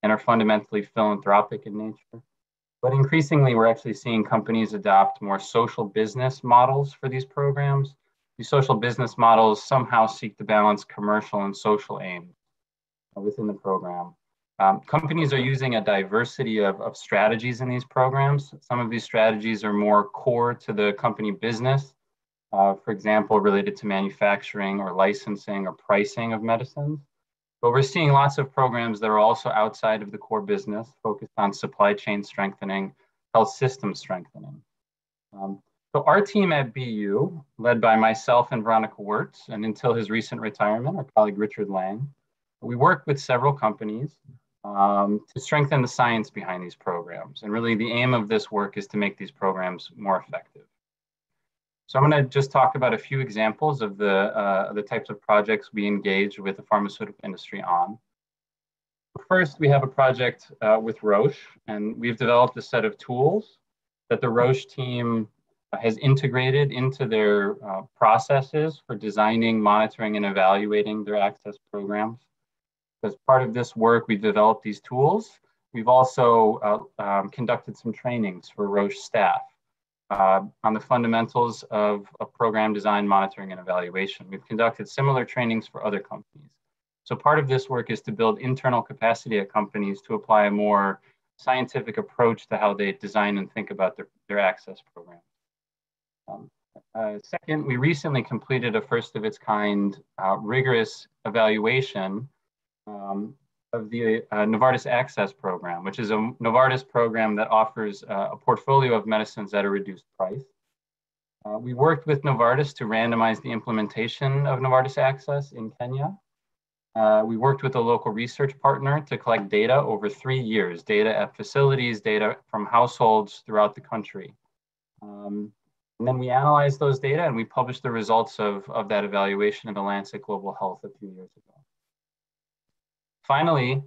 and are fundamentally philanthropic in nature. But increasingly, we're actually seeing companies adopt more social business models for these programs. These social business models somehow seek to balance commercial and social aims within the program. Companies are using a diversity of strategies in these programs. Some of these strategies are more core to the company business. For example, related to manufacturing or licensing or pricing of medicines. But we're seeing lots of programs that are also outside of the core business, focused on supply chain strengthening, health system strengthening. So our team at BU, led by myself and Veronica Wirtz, and until his recent retirement, our colleague Richard Lang, we worked with several companies to strengthen the science behind these programs. And really the aim of this work is to make these programs more effective. So I'm going to just talk about a few examples of the types of projects we engage with the pharmaceutical industry on. first, we have a project with Roche, and we've developed a set of tools that the Roche team has integrated into their processes for designing, monitoring, and evaluating their access programs. As part of this work, we've developed these tools. We've also conducted some trainings for Roche staff on the fundamentals of program design, monitoring, and evaluation. We've conducted similar trainings for other companies. So part of this work is to build internal capacity at companies to apply a more scientific approach to how they design and think about their access program. Second, we recently completed a first of its kind rigorous evaluation of the Novartis Access Program, which is a Novartis program that offers a portfolio of medicines at a reduced price. We worked with Novartis to randomize the implementation of Novartis Access in Kenya. We worked with a local research partner to collect data over 3 years, data at facilities, data from households throughout the country. And then we analyzed those data and we published the results of that evaluation in the Lancet Global Health a few years ago. Finally,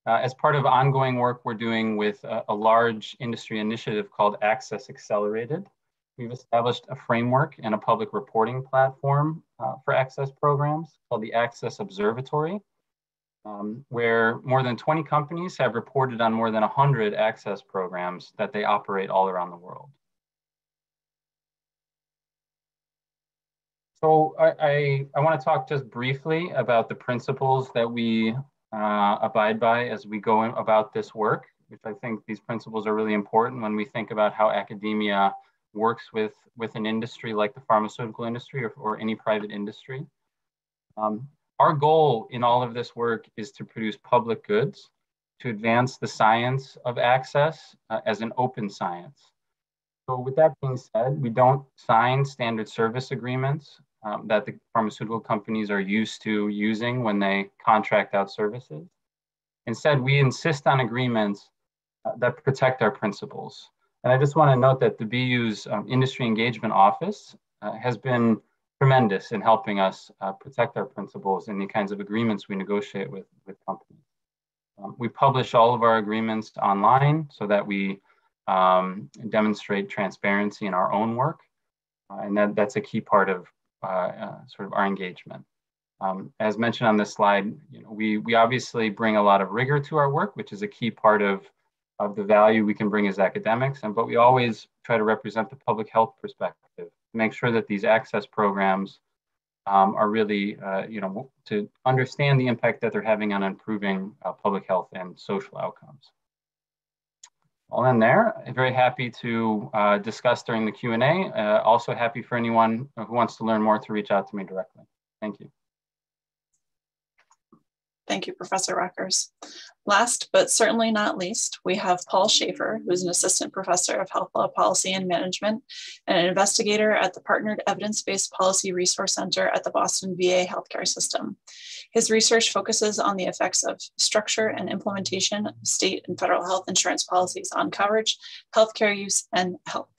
as part of ongoing work we're doing with a large industry initiative called Access Accelerated, we've established a framework and a public reporting platform for access programs called the Access Observatory, where more than 20 companies have reported on more than 100 access programs that they operate all around the world. So I want to talk just briefly about the principles that we abide by as we go about this work, which I think these principles are really important when we think about how academia works with an industry like the pharmaceutical industry or any private industry. Our goal in all of this work is to produce public goods, to advance the science of access as an open science. So with that being said, we don't sign standard service agreements that the pharmaceutical companies are used to using when they contract out services. Instead, we insist on agreements that protect our principles. And I just want to note that the BU's Industry Engagement Office has been tremendous in helping us protect our principles in the kinds of agreements we negotiate with companies. We publish all of our agreements online so that we demonstrate transparency in our own work. And that's a key part of sort of our engagement. As mentioned on this slide, we obviously bring a lot of rigor to our work, which is a key part of the value we can bring as academics, but we always try to represent the public health perspective to make sure that these access programs are really, to understand the impact that they're having on improving public health and social outcomes. I'll end there. I'm very happy to discuss during the Q&A. Also happy for anyone who wants to learn more to reach out to me directly. Thank you. Thank you, Professor Reckers. Last, but certainly not least, we have Paul Schaefer, who's an assistant professor of health law policy and management and an investigator at the Partnered Evidence-Based Policy Resource Center at the Boston VA healthcare system. His research focuses on the effects of structure and implementation of state and federal health insurance policies on coverage, healthcare use, and health.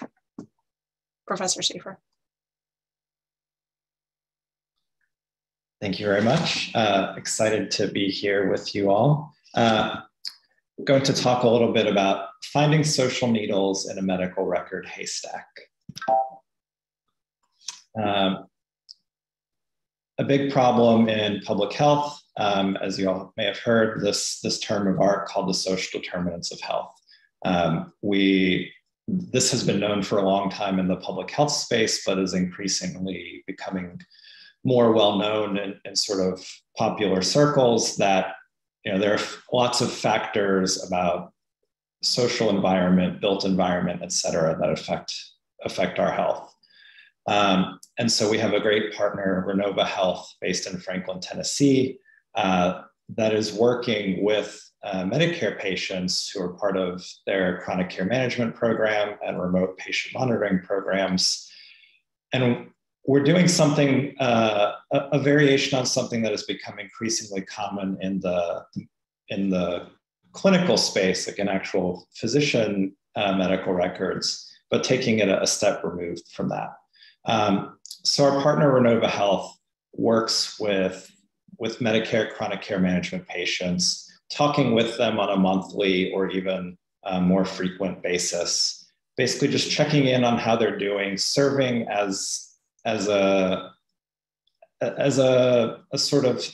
Professor Schaefer. Thank you very much. Excited to be here with you all. I'm going to talk a little bit about finding social needles in a medical record haystack. A big problem in public health, as you all may have heard, this term of art called the social determinants of health. This has been known for a long time in the public health space, but is increasingly becoming more well-known in sort of popular circles that there are lots of factors about social environment, built environment, et cetera, that affect our health. And so we have a great partner, Renova Health, based in Franklin, Tennessee, that is working with Medicare patients who are part of their chronic care management program and remote patient monitoring programs. And we're doing something, a variation on something that has become increasingly common in the clinical space, like in actual physician medical records, but taking it a step removed from that. So our partner Renova Health works with Medicare chronic care management patients talking with them on a monthly or even more frequent basis, basically just checking in on how they're doing, serving as a sort of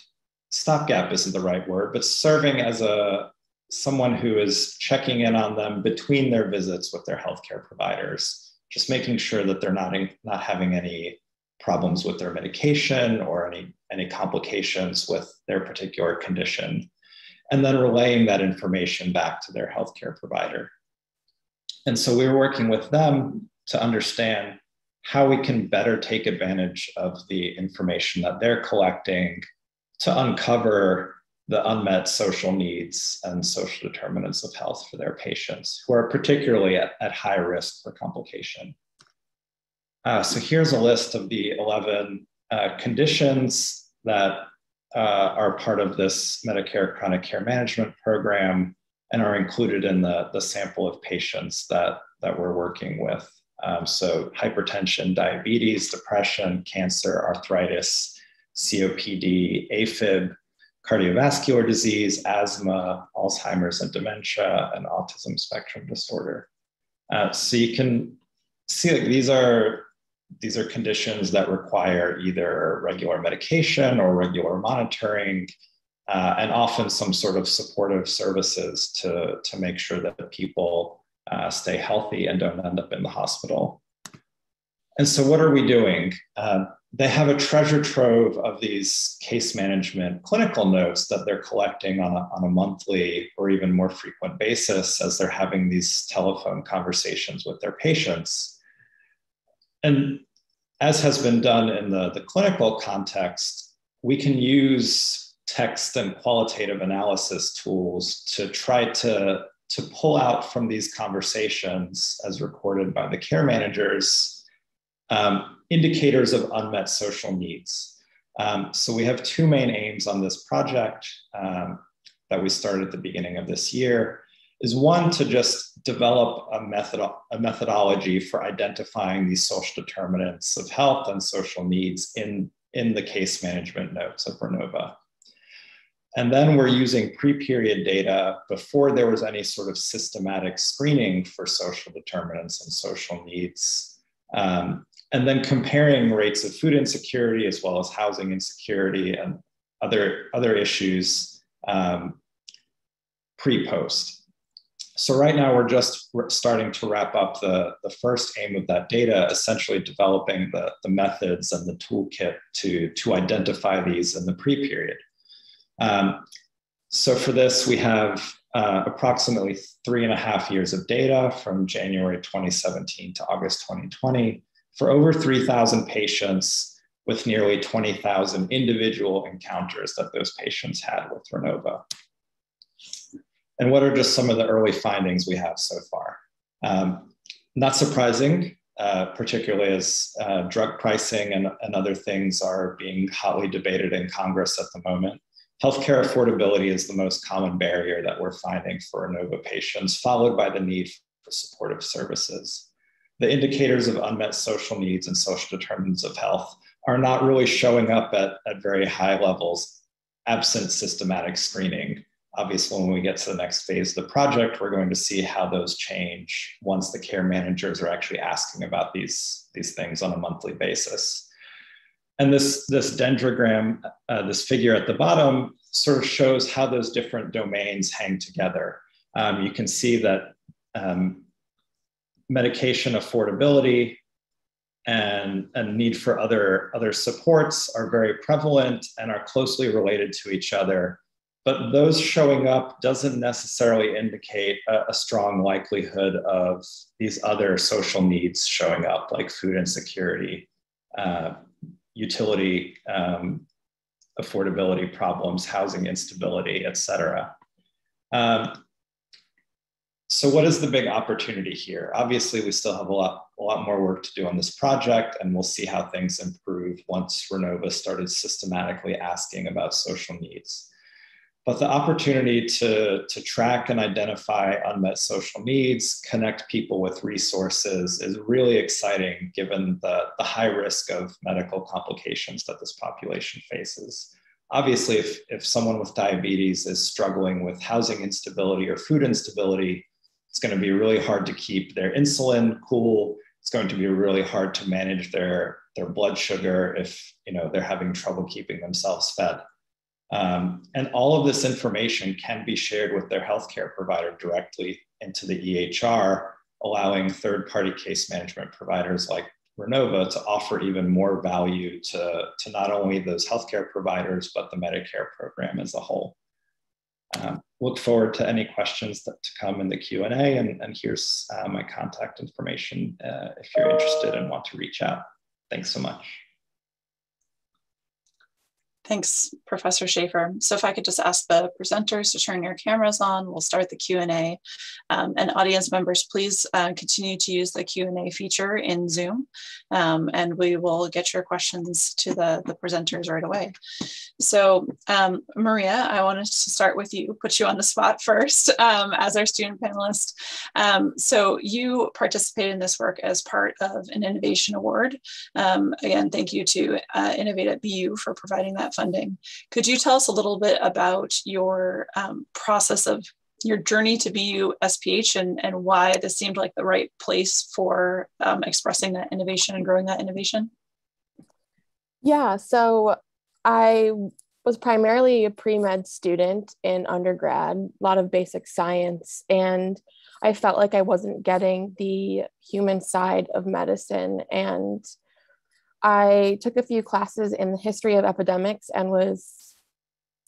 stopgap isn't the right word, but serving as someone who is checking in on them between their visits with their healthcare providers, just making sure that they're not having any problems with their medication or any complications with their particular condition, and then relaying that information back to their healthcare provider. And so we were working with them to understand how we can better take advantage of the information that they're collecting to uncover the unmet social needs and social determinants of health for their patients who are particularly at high risk for complication. So here's a list of the 11 conditions that are part of this Medicare chronic care management program and are included in the sample of patients that we're working with. So hypertension, diabetes, depression, cancer, arthritis, COPD, AFib, cardiovascular disease, asthma, Alzheimer's and dementia, and autism spectrum disorder. So you can see like these are conditions that require either regular medication or regular monitoring, and often some sort of supportive services to make sure that the people stay healthy and don't end up in the hospital. And so what are we doing? They have a treasure trove of these case management clinical notes that they're collecting on a monthly or even more frequent basis as they're having these telephone conversations with their patients. And as has been done in the clinical context, we can use text and qualitative analysis tools to try to pull out from these conversations as recorded by the care managers, indicators of unmet social needs. So we have two main aims on this project that we started at the beginning of this year. Is one, to just develop a methodology for identifying these social determinants of health and social needs in the case management notes of Renova. And then we're using pre-period data before there was any sort of systematic screening for social determinants and social needs. And then comparing rates of food insecurity as well as housing insecurity and other issues pre-post. So right now we're just starting to wrap up the first aim of that data, essentially developing the methods and the toolkit to identify these in the pre-period. So for this, we have approximately 3.5 years of data from January 2017 to August 2020 for over 3,000 patients with nearly 20,000 individual encounters that those patients had with Renova. And what are just some of the early findings we have so far? Not surprising, particularly as drug pricing and other things are being hotly debated in Congress at the moment. Healthcare affordability is the most common barrier that we're finding for Renova patients, followed by the need for supportive services. The indicators of unmet social needs and social determinants of health are not really showing up at very high levels, absent systematic screening. Obviously, when we get to the next phase of the project, we're going to see how those change once the care managers are actually asking about these things on a monthly basis. And this dendrogram, this figure at the bottom, sort of shows how those different domains hang together. You can see that medication affordability and need for other supports are very prevalent and are closely related to each other. But those showing up doesn't necessarily indicate a strong likelihood of these other social needs showing up, like food insecurity, utility affordability problems, housing instability, et cetera. So what is the big opportunity here? Obviously, we still have a lot more work to do on this project, and we'll see how things improve once Renova started systematically asking about social needs. But the opportunity to track and identify unmet social needs, connect people with resources is really exciting given the high risk of medical complications that this population faces. obviously, if someone with diabetes is struggling with housing instability or food instability, it's going to be really hard to keep their insulin cool. It's going to be really hard to manage their blood sugar if they're having trouble keeping themselves fed. And all of this information can be shared with their healthcare provider directly into the EHR, allowing third-party case management providers like Renova to offer even more value to not only those healthcare providers, but the Medicare program as a whole. Look forward to any questions to come in the Q&A, and here's my contact information if you're interested and want to reach out. Thanks so much. Thanks, Professor Schaefer. So if I could just ask the presenters to turn your cameras on, we'll start the Q&A. And audience members, please continue to use the Q&A feature in Zoom, and we will get your questions to the presenters right away. So Maria, I wanted to start with you, put you on the spot first as our student panelist. So you participated in this work as part of an innovation award. Again, thank you to Innovate at BU for providing that funding. Could you tell us a little bit about your process of your journey to BU SPH and why this seemed like the right place for expressing that innovation and growing that innovation? Yeah, so I was primarily a pre-med student in undergrad, a lot of basic science, and I felt like I wasn't getting the human side of medicine. And I took a few classes in the history of epidemics and was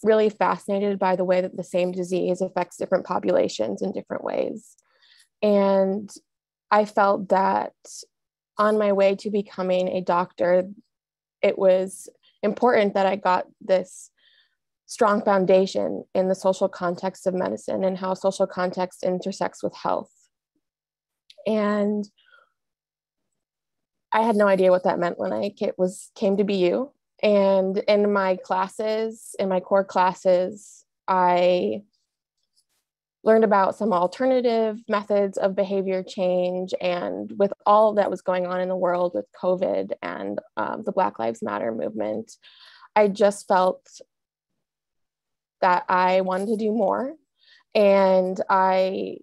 really fascinated by the way that the same disease affects different populations in different ways. And I felt that on my way to becoming a doctor, it was important that I got this strong foundation in the social context of medicine and how social context intersects with health. And I had no idea what that meant when I came to BU. And in my classes, in my core classes, I learned about some alternative methods of behavior change. And with all that was going on in the world with COVID and the Black Lives Matter movement, I just felt that I wanted to do more. And I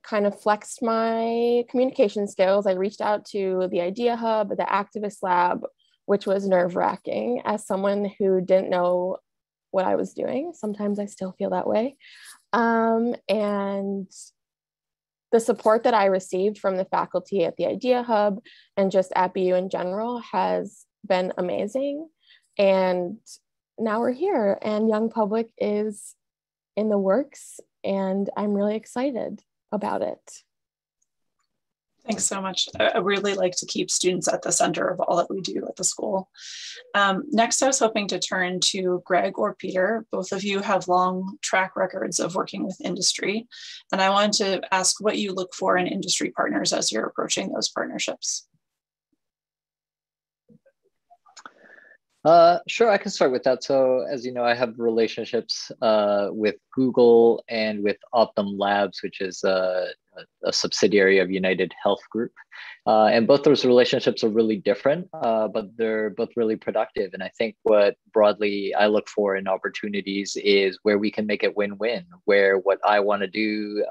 kind of flexed my communication skills. I reached out to the Idea Hub, the Activist Lab, which was nerve-wracking as someone who didn't know what I was doing. Sometimes I still feel that way. And the support that I received from the faculty at the Idea Hub and just at BU in general has been amazing. And now we're here and Young Public is in the works and I'm really excited about it. Thanks so much. I really like to keep students at the center of all that we do at the school. Next, I was hoping to turn to Greg or Peter. Both of you have long track records of working with industry. And I wanted to ask what you look for in industry partners as you're approaching those partnerships. Sure, I can start with that. So as you know, I have relationships with Google and with Optum Labs, which is a subsidiary of United Health Group. And both those relationships are really different, but they're both really productive. And I think what broadly I look for in opportunities is where we can make it win-win, where what I want to do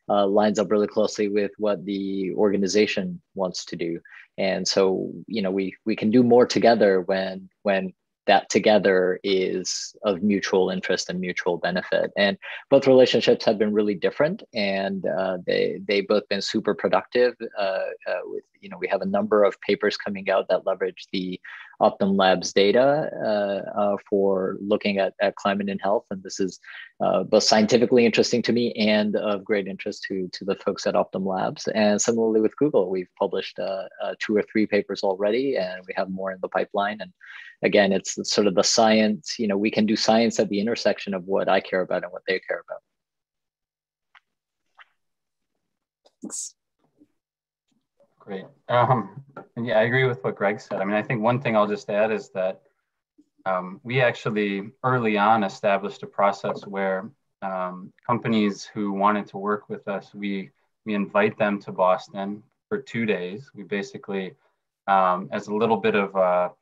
lines up really closely with what the organization wants to do. And so, you know, we can do more together when that together is of mutual interest and mutual benefit. And both relationships have been really different, and they both been super productive. With, you know, we have a number of papers coming out that leverage the Optum Labs data for looking at climate and health. And this is both scientifically interesting to me and of great interest to the folks at Optum Labs. And similarly with Google, we've published 2 or 3 papers already, and we have more in the pipeline. And again, it's sort of the science, you know, we can do science at the intersection of what I care about and what they care about. Thanks. Great. And yeah, I agree with what Greg said. I mean, I think one thing I'll just add is that we actually early on established a process where companies who wanted to work with us, we invite them to Boston for 2 days. We basically, as a little bit of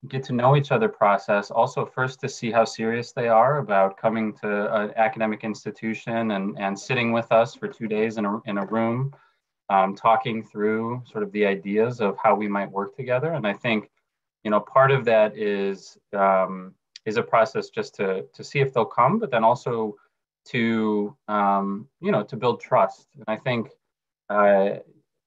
get to know each other process, also first to see how serious they are about coming to an academic institution and sitting with us for 2 days in a room, talking through sort of the ideas of how we might work together. And I think, part of that is a process just to see if they'll come, but then also to, to build trust. And I think,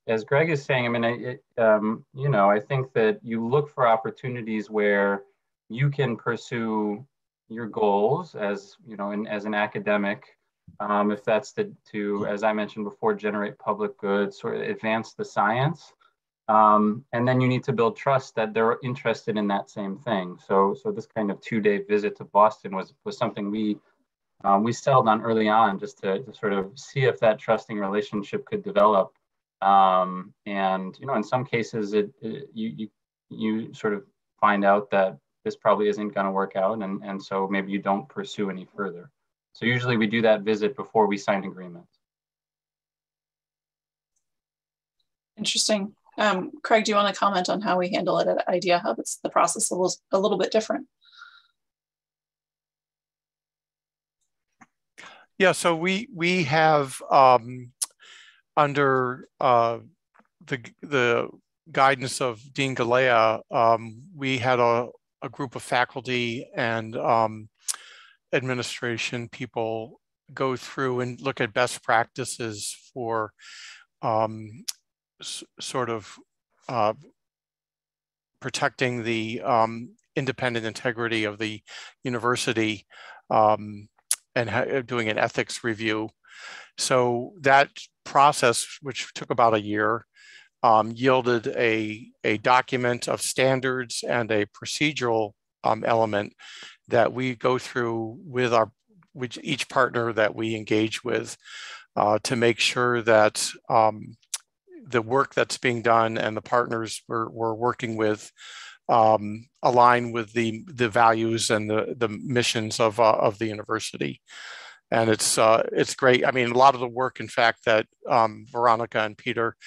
as Greg is saying, I mean, I think that you look for opportunities where you can pursue your goals as, as an academic, if that's to, as I mentioned before, generate public good, sort of advance the science. And then you need to build trust that they're interested in that same thing. So this kind of 2-day visit to Boston was something we settled on early on, just to sort of see if that trusting relationship could develop. And in some cases, you sort of find out that this probably isn't going to work out, and so maybe you don't pursue any further. So usually we do that visit before we sign agreements. Interesting. Craig, do you want to comment on how we handle it at Idea Hub? It's the process a little bit different. Yeah, so we have under the guidance of Dean Galea, we had a group of faculty and administration people go through and look at best practices for sort of protecting the independent integrity of the university and doing an ethics review. So that process, which took about a year, yielded a document of standards and a procedural element that we go through with each partner that we engage with to make sure that the work that's being done and the partners we're working with align with the values and the missions of the university. And it's great. I mean, a lot of the work, in fact, that Veronica and Peter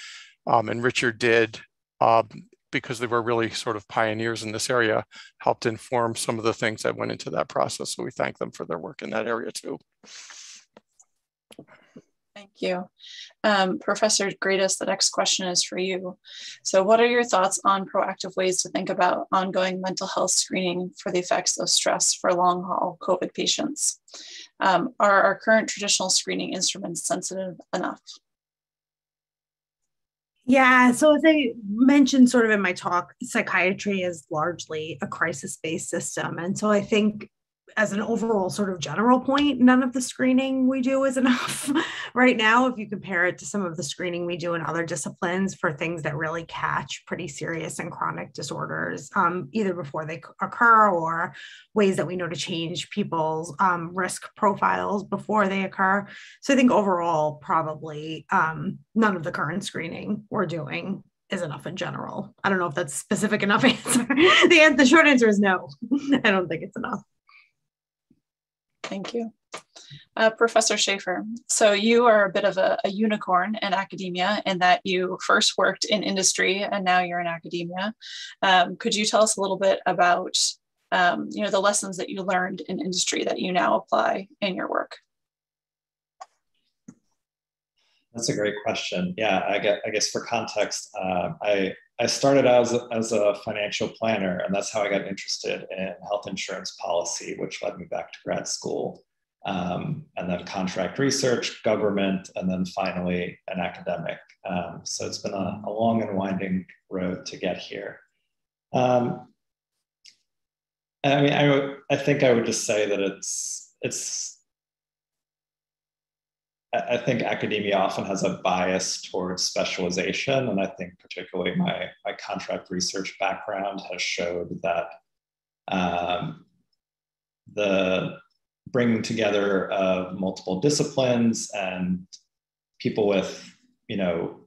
and Richard did, because they were really sort of pioneers in this area, helped inform some of the things that went into that process. So we thank them for their work in that area too. Thank you. Professor Gradis, the next question is for you. So what are your thoughts on proactive ways to think about ongoing mental health screening for the effects of stress for long haul COVID patients? Are our current traditional screening instruments sensitive enough? Yeah, so as I mentioned sort of in my talk, psychiatry is largely a crisis-based system. And so I think as an overall sort of general point, none of the screening we do is enough right now. If you compare it to some of the screening we do in other disciplines for things that really catch pretty serious and chronic disorders, either before they occur or ways that we know to change people's risk profiles before they occur. So I think overall, probably none of the current screening we're doing is enough in general. I don't know if that's a specific enough answer. The short answer is no. I don't think it's enough. Thank you. Professor Schaefer, so you are a bit of a unicorn in academia in that you first worked in industry and now you're in academia. Could you tell us a little bit about the lessons that you learned in industry that you now apply in your work? That's a great question. Yeah, I guess for context, I started out as a financial planner, and that's how I got interested in health insurance policy, which led me back to grad school, and then contract research, government, and then finally an academic. So it's been a long and winding road to get here. I mean, I think I would just say that I think academia often has a bias towards specialization. And I think particularly my contract research background has showed that the bringing together of multiple disciplines and people with,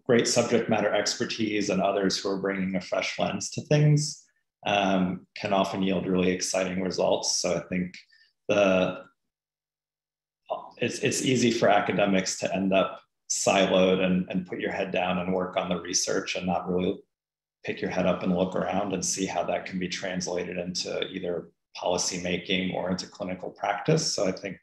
great subject matter expertise and others who are bringing a fresh lens to things can often yield really exciting results. So I think it's easy for academics to end up siloed and put your head down and work on the research and not really pick your head up and look around and see how that can be translated into either policy making or into clinical practice. So I think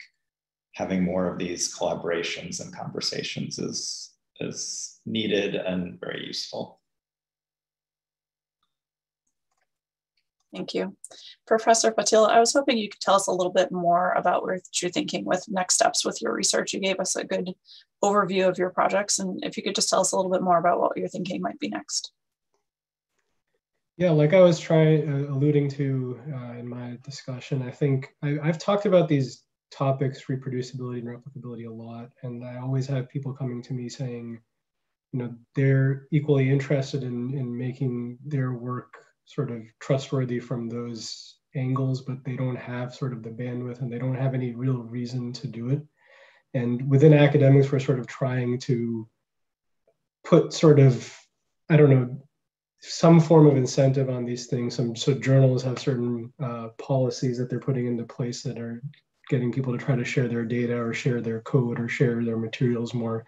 having more of these collaborations and conversations is needed and very useful. Thank you. Professor Patel, I was hoping you could tell us a little bit more about what you're thinking with next steps with your research. You gave us a good overview of your projects, and if you could just tell us a little bit more about what you're thinking might be next. Yeah, like I was alluding to in my discussion, I think I've talked about these topics, reproducibility and replicability, a lot, and I always have people coming to me saying, they're equally interested in making their work sort of trustworthy from those angles, but they don't have sort of the bandwidth and they don't have any real reason to do it. And within academics, we're sort of trying to put sort of, I don't know, some form of incentive on these things. So journals have certain policies that they're putting into place that are getting people to try to share their data or share their code or share their materials more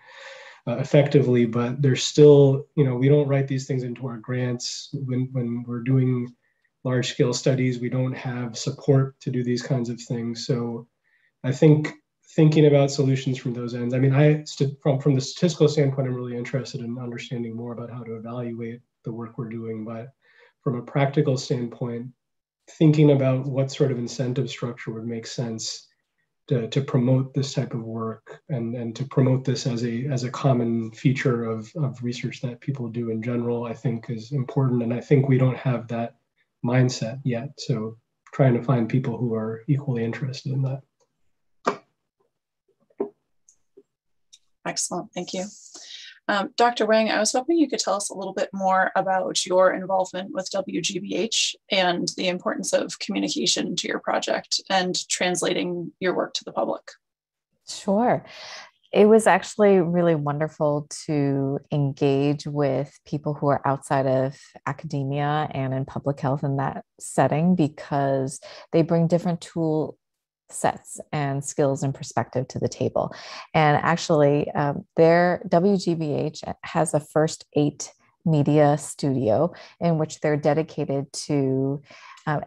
effectively, but there's still, we don't write these things into our grants. When we're doing large scale studies, we don't have support to do these kinds of things. So I think thinking about solutions from those ends, I mean, from the statistical standpoint, I'm really interested in understanding more about how to evaluate the work we're doing, but from a practical standpoint, thinking about what sort of incentive structure would make sense to promote this type of work and to promote this as a common feature of research that people do in general, I think is important. And I think we don't have that mindset yet. So trying to find people who are equally interested in that. Excellent, thank you. Dr. Wang, I was hoping you could tell us a little bit more about your involvement with WGBH and the importance of communication to your project and translating your work to the public. Sure. It was actually really wonderful to engage with people who are outside of academia and in public health in that setting, because they bring different tool sets and skills and perspective to the table. And actually, their WGBH has a first 8 media studio in which they're dedicated to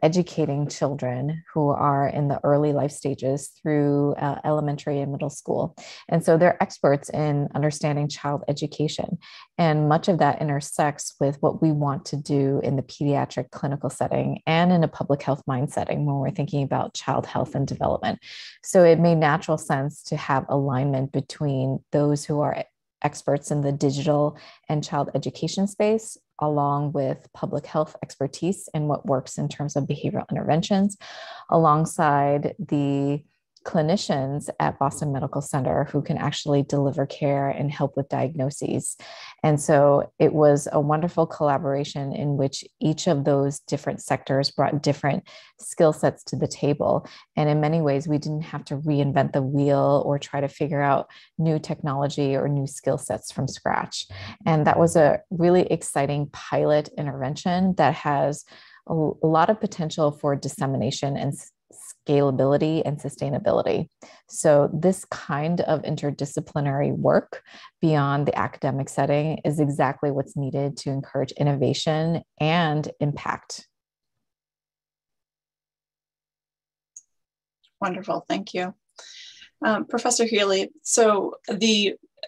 educating children who are in the early life stages through elementary and middle school. And so they're experts in understanding child education. And much of that intersects with what we want to do in the pediatric clinical setting and in a public health mind setting when we're thinking about child health and development. So it made natural sense to have alignment between those who are experts in the digital and child education space, along with public health expertise in what works in terms of behavioral interventions, alongside the clinicians at Boston Medical Center who can actually deliver care and help with diagnoses. And so it was a wonderful collaboration in which each of those different sectors brought different skill sets to the table. And in many ways, we didn't have to reinvent the wheel or try to figure out new technology or new skill sets from scratch. And that was a really exciting pilot intervention that has a lot of potential for dissemination and scalability and sustainability. So this kind of interdisciplinary work beyond the academic setting is exactly what's needed to encourage innovation and impact. Wonderful, thank you. Professor Healy, so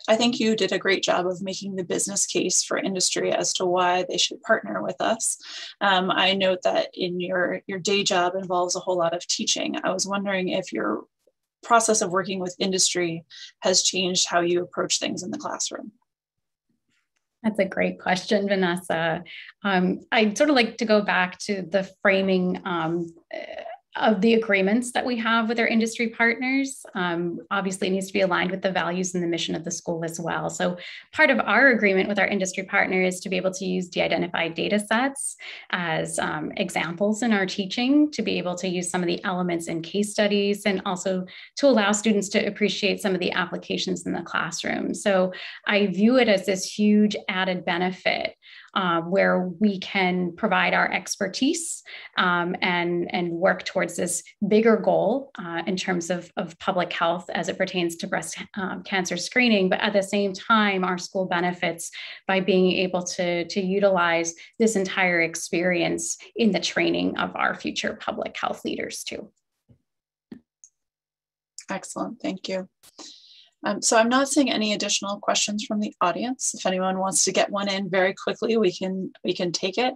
I think you did a great job of making the business case for industry as to why they should partner with us. I note that in your day job involves a whole lot of teaching. I was wondering if your process of working with industry has changed how you approach things in the classroom. That's a great question, Vanessa. I'd sort of like to go back to the framing of the agreements that we have with our industry partners. Obviously, it needs to be aligned with the values and the mission of the school as well. So part of our agreement with our industry partner is to be able to use de-identified data sets as examples in our teaching, to be able to use some of the elements in case studies, and also to allow students to appreciate some of the applications in the classroom. So I view it as this huge added benefit where we can provide our expertise and work towards this bigger goal in terms of public health as it pertains to breast cancer screening. But at the same time, our school benefits by being able to utilize this entire experience in the training of our future public health leaders too. Excellent, thank you. So I'm not seeing any additional questions from the audience. If anyone wants to get one in very quickly, we can take it.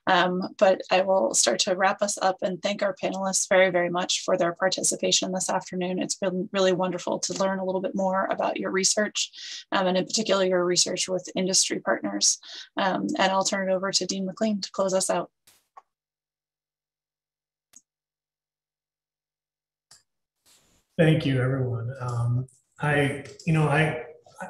But I will start to wrap us up and thank our panelists very, very much for their participation this afternoon. It's been really wonderful to learn a little bit more about your research, and in particular your research with industry partners. And I'll turn it over to Dean McLean to close us out. Thank you, everyone. I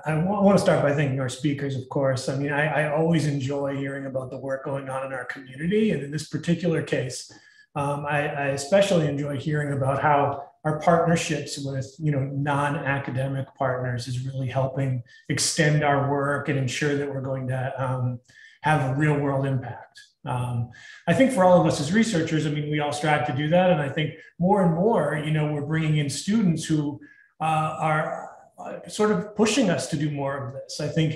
want to start by thanking our speakers, of course. I mean, I always enjoy hearing about the work going on in our community. And in this particular case, I especially enjoy hearing about how our partnerships with, non-academic partners is really helping extend our work and ensure that we're going to have a real world impact. I think for all of us as researchers, I mean, we all strive to do that. And I think more and more, we're bringing in students who are sort of pushing us to do more of this. I think,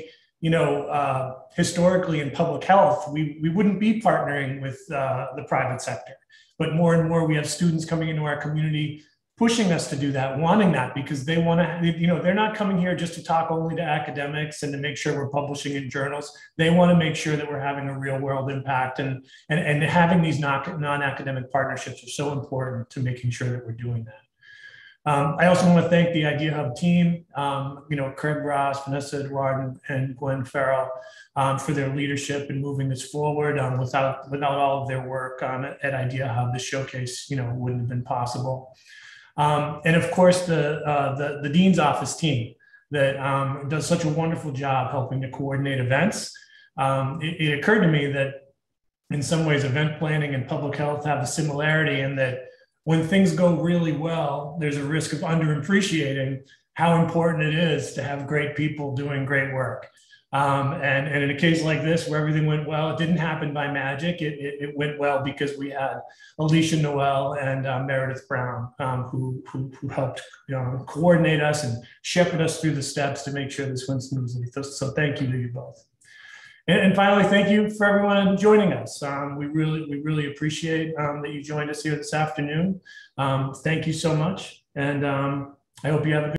historically in public health, we wouldn't be partnering with the private sector, but more and more we have students coming into our community pushing us to do that, wanting that, because they want to, they're not coming here just to talk only to academics and to make sure we're publishing in journals. They want to make sure that we're having a real world impact, and having these non-academic partnerships are so important to making sure that we're doing that. I also want to thank the Idea Hub team, Craig Ross, Vanessa Edward, and Gwen Farrell for their leadership in moving this forward. Without all of their work at Idea Hub, the showcase, wouldn't have been possible. And of course, the Dean's Office team that does such a wonderful job helping to coordinate events. It occurred to me that in some ways, event planning and public health have a similarity in that when things go really well, there's a risk of underappreciating how important it is to have great people doing great work. And in a case like this, where everything went well, it didn't happen by magic. It went well because we had Alicia Noel and Meredith Brown, who helped coordinate us and shepherd us through the steps to make sure this went smoothly. So thank you to you both. And finally, thank you for everyone joining us. We really appreciate that you joined us here this afternoon. Thank you so much, and I hope you have a good